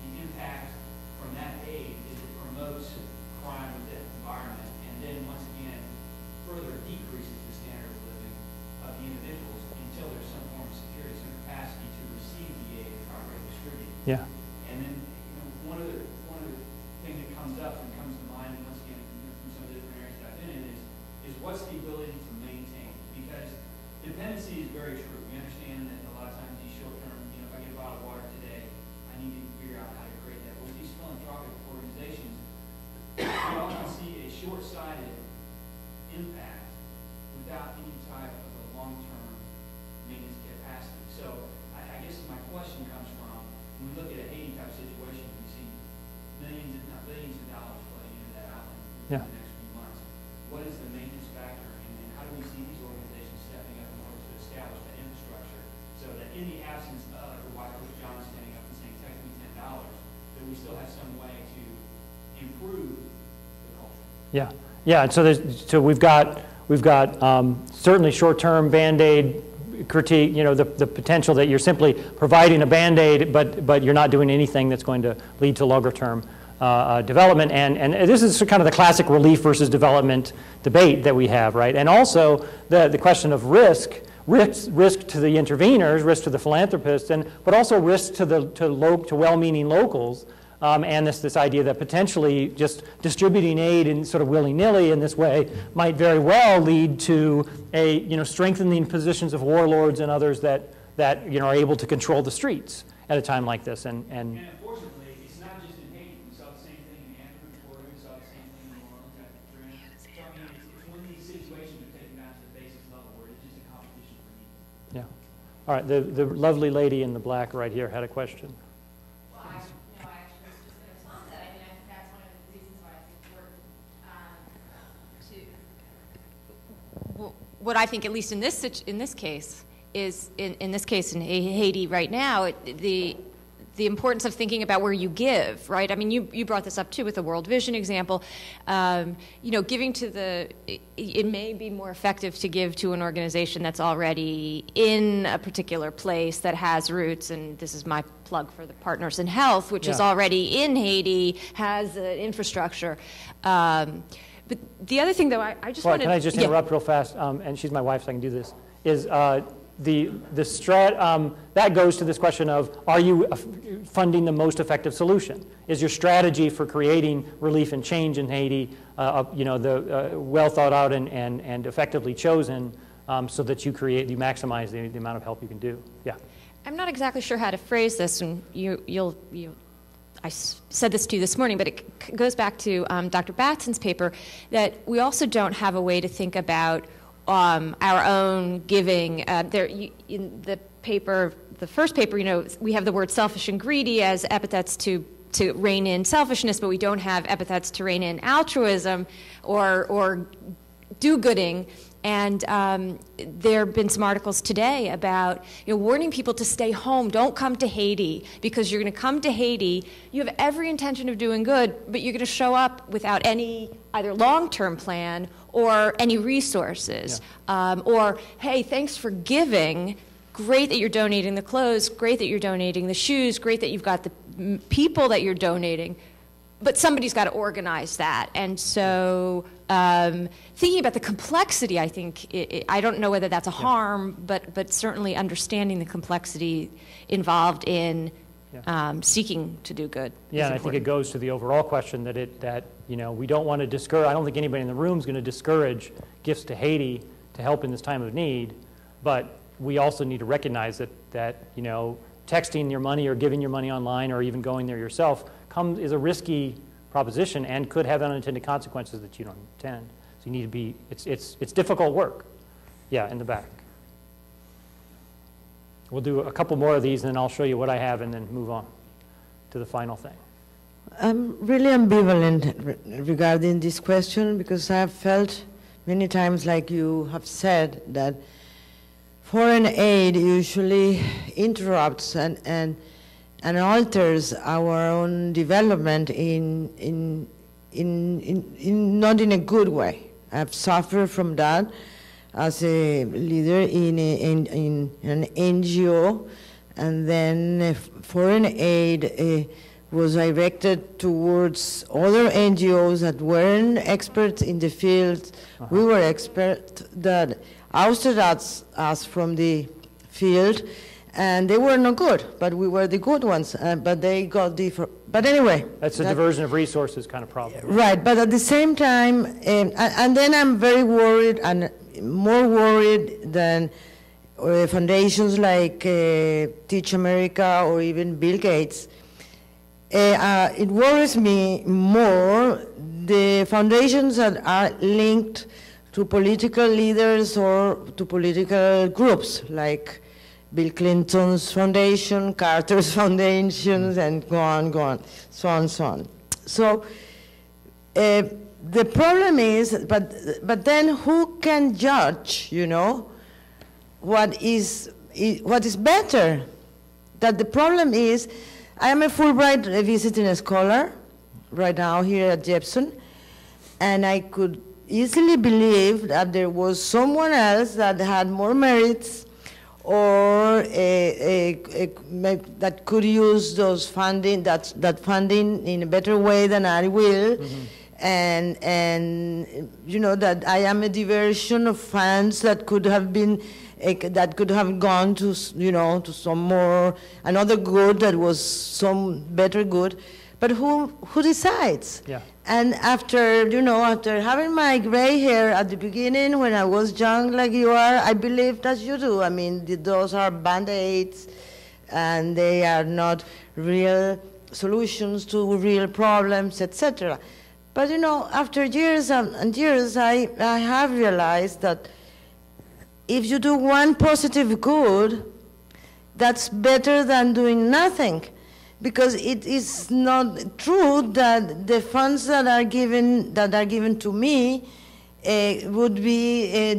the impact from that aid is it promotes crime within the environment, and then once again further decreases the standard of living of the individuals until there's some form of security, some capacity to receive the aid and properly distribute. Yeah. And then one other thing that comes up and comes to mind, and once again from some of the different areas that I've been in, is what's the ability to maintain? Because dependency is very true. We understand that a lot of times these short-term, if I get a bottle of water today, I need to figure out how to create that. But with these philanthropic organizations, we often see a short-sighted impact without any type of a long-term maintenance capacity. So I guess my question comes from, when we look at a Haiti type situation, we see millions, if not billions of dollars flooding into that island in the next few months. What is the maintenance factor, and how do we see these organizations stepping up in order to establish that infrastructure so that in the absence of, or why Coach John is standing up and saying, text me $10, that we still have some way to improve the culture? Yeah, yeah. And so we've got certainly short-term Band-Aid critique. The potential that you're simply providing a Band-Aid, but you're not doing anything that's going to lead to longer-term development. And this is kind of the classic relief versus development debate that we have, right? And also the question of risk to the interveners, risk to the philanthropists, but also risk to well-meaning locals. And this idea that potentially just distributing aid in sort of willy-nilly in this way might very well lead to strengthening positions of warlords and others that are able to control the streets at a time like this. And unfortunately, it's not just in Haiti. We saw the same thing in Antwerp, Florida. We saw the same thing in New Orleans after Katrina. So I mean, it's when these situations are taken down to the basic level where it's just a competition for evil. Yeah. All right. The lovely lady in the black right here had a question. What I think, at least in this case, is in this case in Haiti right now, the the importance of thinking about where you give, right? I mean, you brought this up too with the World Vision example. Giving to it may be more effective to give to an organization that's already in a particular place that has roots, and this is my plug for the Partners in Health, which is already in Haiti, has infrastructure. But the other thing, though, I just wanted... Can I just interrupt real fast? And she's my wife, so I can do this. Is that goes to this question of, are you funding the most effective solution? Is your strategy for creating relief and change in Haiti, well thought out and effectively chosen, so that you maximize the amount of help you can do? Yeah. I'm not exactly sure how to phrase this, and I said this to you this morning, but it goes back to Dr. Batson's paper, that we also don't have a way to think about our own giving. In the paper, the first paper, we have the word selfish and greedy as epithets to rein in selfishness, but we don't have epithets to rein in altruism or do-gooding. And there have been some articles today about warning people to stay home. Don't come to Haiti, because you're going to come to Haiti. You have every intention of doing good, but you're going to show up without any either long-term plan or any resources. Yeah. Or, hey, thanks for giving. Great that you're donating the clothes. Great that you're donating the shoes. Great that you've got the people that you're donating. But somebody's got to organize that. And so thinking about the complexity, I think, I don't know whether that's a harm, but certainly understanding the complexity involved in seeking to do good. Yeah, and I think it goes to the overall question that we don't want to discourage. I don't think anybody in the room is going to discourage gifts to Haiti to help in this time of need, but we also need to recognize that texting your money or giving your money online or even going there yourself is a risky proposition and could have unintended consequences that you don't intend. So you need to be, it's difficult work. Yeah, in the back. We'll do a couple more of these, and then I'll show you what I have and then move on to the final thing. I'm really ambivalent regarding this question, because I have felt many times, like you have said, that foreign aid usually interrupts and alters our own development not in a good way. I've suffered from that as a leader in an NGO, and then foreign aid was directed towards other NGOs that weren't experts in the field. We were experts that ousted us from the field, and they were not good, but we were the good ones, but they got different. But anyway. That's a diversion of resources kind of problem. Right, but at the same time, and then I'm very worried, and more worried than foundations like Teach America or even Bill Gates. It worries me more the foundations that are linked to political leaders or to political groups, like Bill Clinton's foundation, Carter's foundations, and go on, so on. So the problem is, but then who can judge, what is better? That the problem is, I am a Fulbright visiting scholar right now here at Jepson, and I could easily believe that there was someone else that had more merits or that could use those funding, that funding in a better way than I will, and that I am a diversion of funds that could have been gone to to some more another good that was some better good, but who decides? Yeah. And after having my gray hair at the beginning when I was young like you are, I believed as you do. I mean, those are band-aids, and they are not real solutions to real problems, etc. But after years and years, I have realized that if you do one positive good, that's better than doing nothing. Because it is not true that the funds that are given to me would be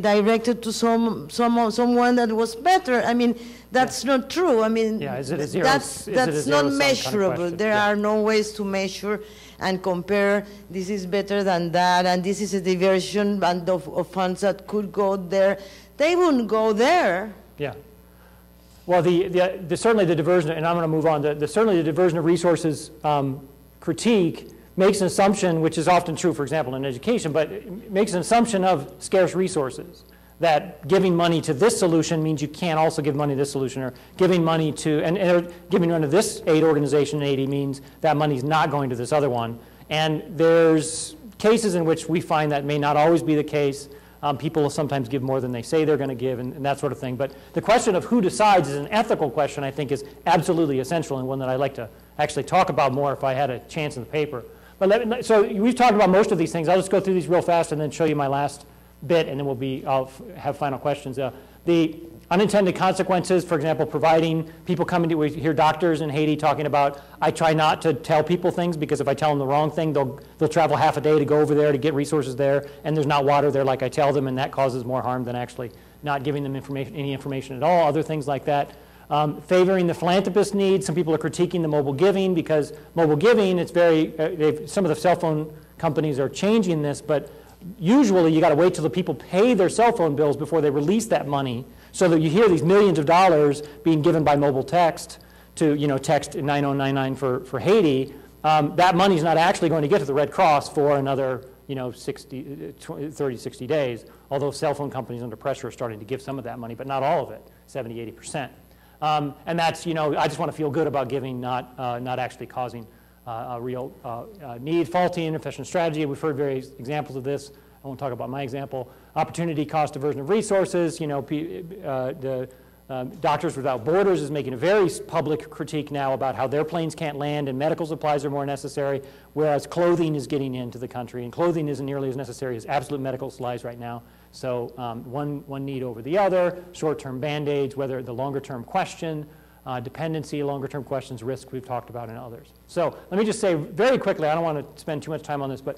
directed to someone that was better. I mean, that's not true. I mean, is it a zero, that's not measurable. Kind of there are no ways to measure and compare. This is better than that, and this is a diversion and of funds that could go there. They wouldn't go there. Yeah. Well, certainly the diversion, and I'm going to move on. Certainly the diversion of resources critique makes an assumption, which is often true, for example, in education, but it makes an assumption of scarce resources, that giving money to this solution means you can't also give money to this solution, or giving money to, and giving money to this aid organization in Haiti means that money's not going to this other one. And there's cases in which we find that may not always be the case. People will sometimes give more than they say they're going to give, and that sort of thing. But the question of who decides is an ethical question, I think, is absolutely essential, and one that I'd like to actually talk about more if I had a chance in the paper. But so we've talked about most of these things. I'll just go through these real fast and then show you my last bit, and then I'll have final questions. The unintended consequences, for example, providing people coming to, we hear doctors in Haiti talking about, I try not to tell people things because if I tell them the wrong thing, they'll travel half a day to go over there to get resources there, and there's not water there like I tell them, and that causes more harm than actually not giving them any information at all, other things like that. Favoring the philanthropist needs. Some people are critiquing the mobile giving because mobile giving, it's very, some of the cell phone companies are changing this, but usually you got to wait till the people pay their cell phone bills before they release that money, so that you hear these millions of dollars being given by mobile text to, text 9099 for Haiti. That money is not actually going to get to the Red Cross for another 30, 60 days, although cell phone companies under pressure are starting to give some of that money, but not all of it, 70, 80%. And that's, I just want to feel good about giving, not actually causing a real need. Faulty and inefficient strategy. We've heard various examples of this. I won't talk about my example. Opportunity cost diversion of resources. Doctors Without Borders is making a very public critique now about how their planes can't land and medical supplies are more necessary, whereas clothing is getting into the country, and clothing isn't nearly as necessary as absolute medical supplies right now. So one need over the other. Short-term band-aids, whether the longer-term question, dependency, longer-term questions, risk we've talked about, and others. So let me just say very quickly, I don't want to spend too much time on this, but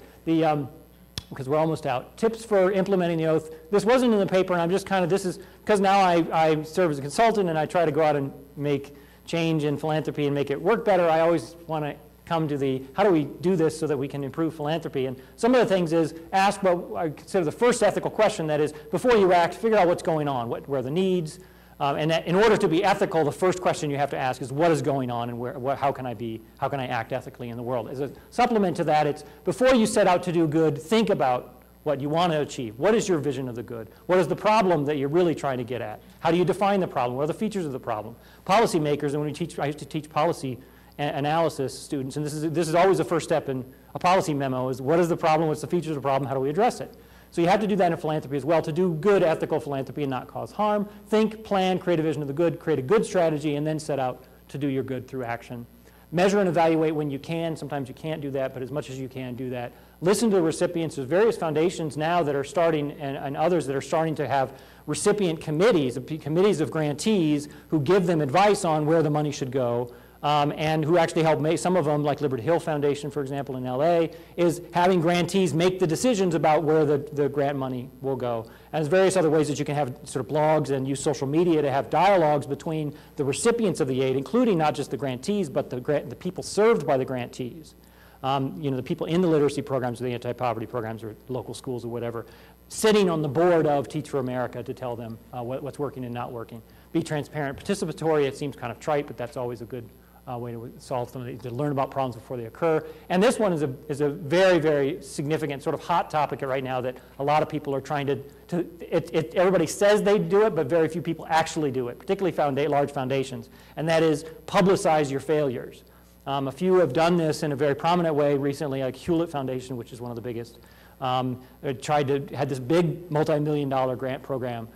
because we're almost out. Tips for implementing the oath. This wasn't in the paper, and I'm just kind of, this is, because now I serve as a consultant and I try to go out and make change in philanthropy and make it work better. I always want to come to how do we do this so that we can improve philanthropy? And some of the things is ask what I consider the first ethical question, that is, before you act, figure out what's going on, where are the needs, and that in order to be ethical, the first question you have to ask is what is going on and how can I act ethically in the world? As a supplement to that, it's before you set out to do good, think about what you want to achieve. What is your vision of the good? What is the problem that you're really trying to get at? How do you define the problem? What are the features of the problem? Policymakers, and I used to teach policy analysis students, and this is always the first step in a policy memo, is what is the problem, what's the features of the problem, how do we address it? So you have to do that in philanthropy as well, to do good ethical philanthropy and not cause harm. Think, plan, create a vision of the good, create a good strategy, and then set out to do your good through action. Measure and evaluate when you can. Sometimes you can't do that, but as much as you can, do that. Listen to the recipients. There's various foundations now that are starting, and others that are starting to have recipient committees of grantees who give them advice on where the money should go. And who actually help make, some of them, like Liberty Hill Foundation, for example, in LA, is having grantees make the decisions about where the grant money will go. And there's various other ways that you can have sort of blogs and use social media to have dialogues between the recipients of the aid, including not just the grantees, but the people served by the grantees. The people in the literacy programs or the anti-poverty programs or local schools or whatever, sitting on the board of Teach for America to tell them what's working and not working. Be transparent, participatory. It seems kind of trite, but that's always a good way to solve something, to learn about problems before they occur. And this one is a very, very significant sort of hot topic right now that a lot of people are trying everybody says they do it, but very few people actually do it, particularly large foundations, and that is publicize your failures. A few have done this in a very prominent way recently, like Hewlett Foundation, which is one of the biggest, had this big multi-million-dollar grant program,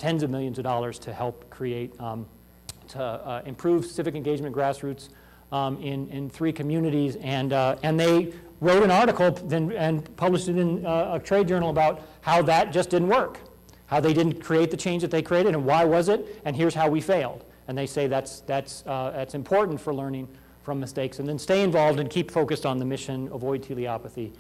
tens of millions of dollars to help create to improve civic engagement grassroots in 3 communities, and they wrote an article and published it in a trade journal about how that just didn't work, how they didn't create the change that they created, and why was it, and here's how we failed. And they say that's important for learning from mistakes, and then stay involved and keep focused on the mission, avoid teleopathy,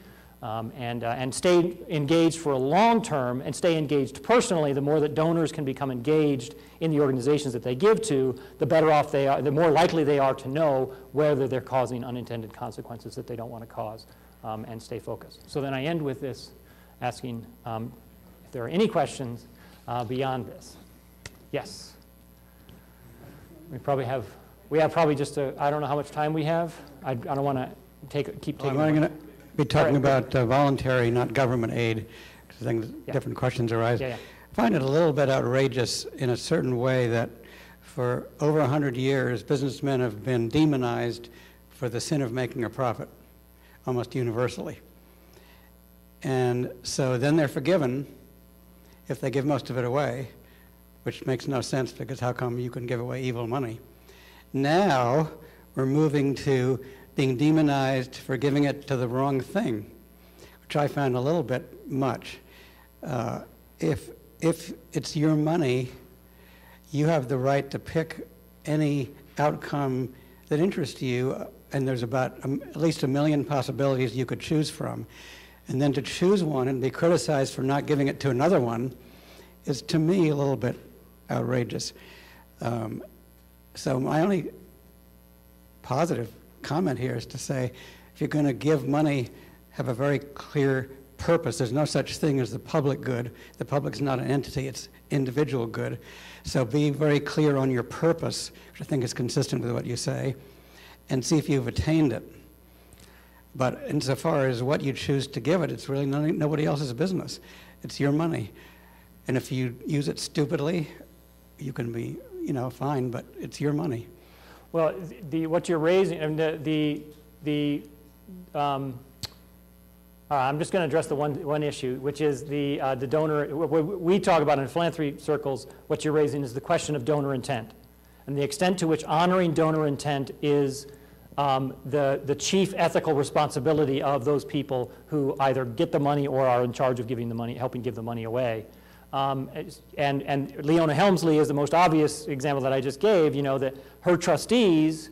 and stay engaged for a long term and stay engaged personally. The more that donors can become engaged in the organizations that they give to, the better off they are, the more likely they are to know whether they're causing unintended consequences that they don't want to cause, and stay focused. So then I end with this, asking if there are any questions beyond this. Yes. We have probably just I don't know how much time we have. I don't want to keep taking. I'm going to be talking about voluntary, not government aid, because I think different questions arise. Yeah. I find it a little bit outrageous in a certain way that for over 100 years, businessmen have been demonized for the sin of making a profit, almost universally. And so then they're forgiven if they give most of it away, which makes no sense, because how come you can give away evil money? Now we're moving to being demonized for giving it to the wrong thing, which I found a little bit much. If it's your money, you have the right to pick any outcome that interests you, and there's about at least 1 million possibilities you could choose from. And then to choose one and be criticized for not giving it to another one is, to me, a little bit outrageous. So my only positive comment here is to say, if you're going to give money, have a very clear purpose. There's no such thing as the public good. The public's not an entity, it's individual good. So be very clear on your purpose, which I think is consistent with what you say, and see if you've attained it. But insofar as what you choose to give it, it's really nobody else's business. It's your money. And if you use it stupidly, you can be, fine, but it's your money. Well, what you're raising, and I'm just going to address the one issue, which is the donor. What we talk about in philanthropy circles, what you're raising is the question of donor intent, and the extent to which honoring donor intent is the chief ethical responsibility of those people who either get the money or are in charge of giving the money, helping give the money away. And Leona Helmsley is the most obvious example that I just gave, that her trustees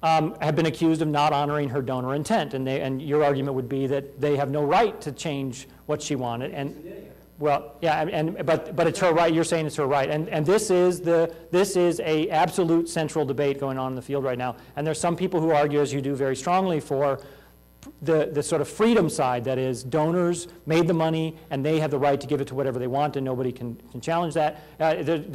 have been accused of not honoring her donor intent, and your argument would be that they have no right to change what she wanted. And well, yeah, but it's her right. You're saying it's her right, and this is a absolute central debate going on in the field right now. And there's some people who argue, as you do, very strongly for the sort of freedom side, that is, donors made the money and they have the right to give it to whatever they want, and nobody can challenge that.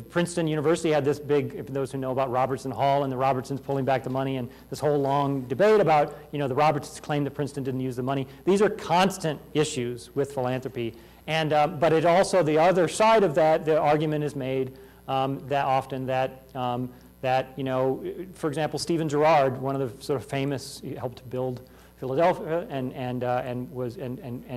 Princeton University had this big, those who know about Robertson Hall and the Robertsons pulling back the money, and this whole long debate about, the Robertsons claim that Princeton didn't use the money. These are constant issues with philanthropy. And, but it also, the other side of that, the argument is made that often that, for example, Stephen Girard, one of the sort of famous, he helped build Philadelphia and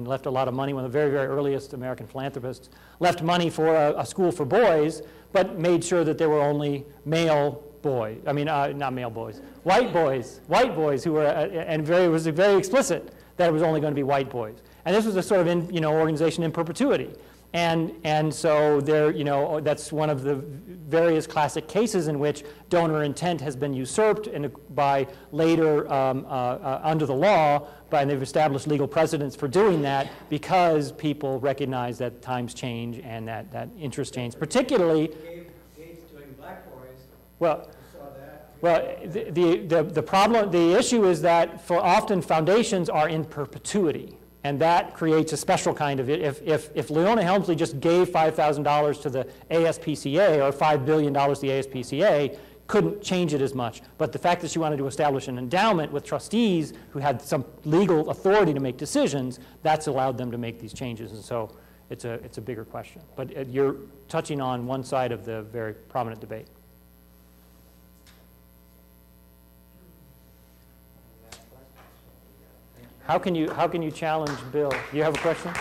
left a lot of money, one of the very, very earliest American philanthropists, left money for a school for boys, but made sure that there were only male boys, not male boys, white boys who were, it was very explicit that it was only going to be white boys. And this was a sort of organization in perpetuity. And so there, that's one of the various classic cases in which donor intent has been usurped by later, under the law, and they've established legal precedents for doing that because people recognize that times change and that interests change, particularly. Gates doing black boys. Well, Saw that. well, the problem, the issue is that often foundations are in perpetuity. And that creates a special kind of, if Leona Helmsley just gave $5,000 to the ASPCA or $5 billion to the ASPCA, couldn't change it as much. But the fact that she wanted to establish an endowment with trustees who had some legal authority to make decisions, that's allowed them to make these changes. And so it's a bigger question. But you're touching on one side of the very prominent debate. How can you challenge Bill? Do you have a question?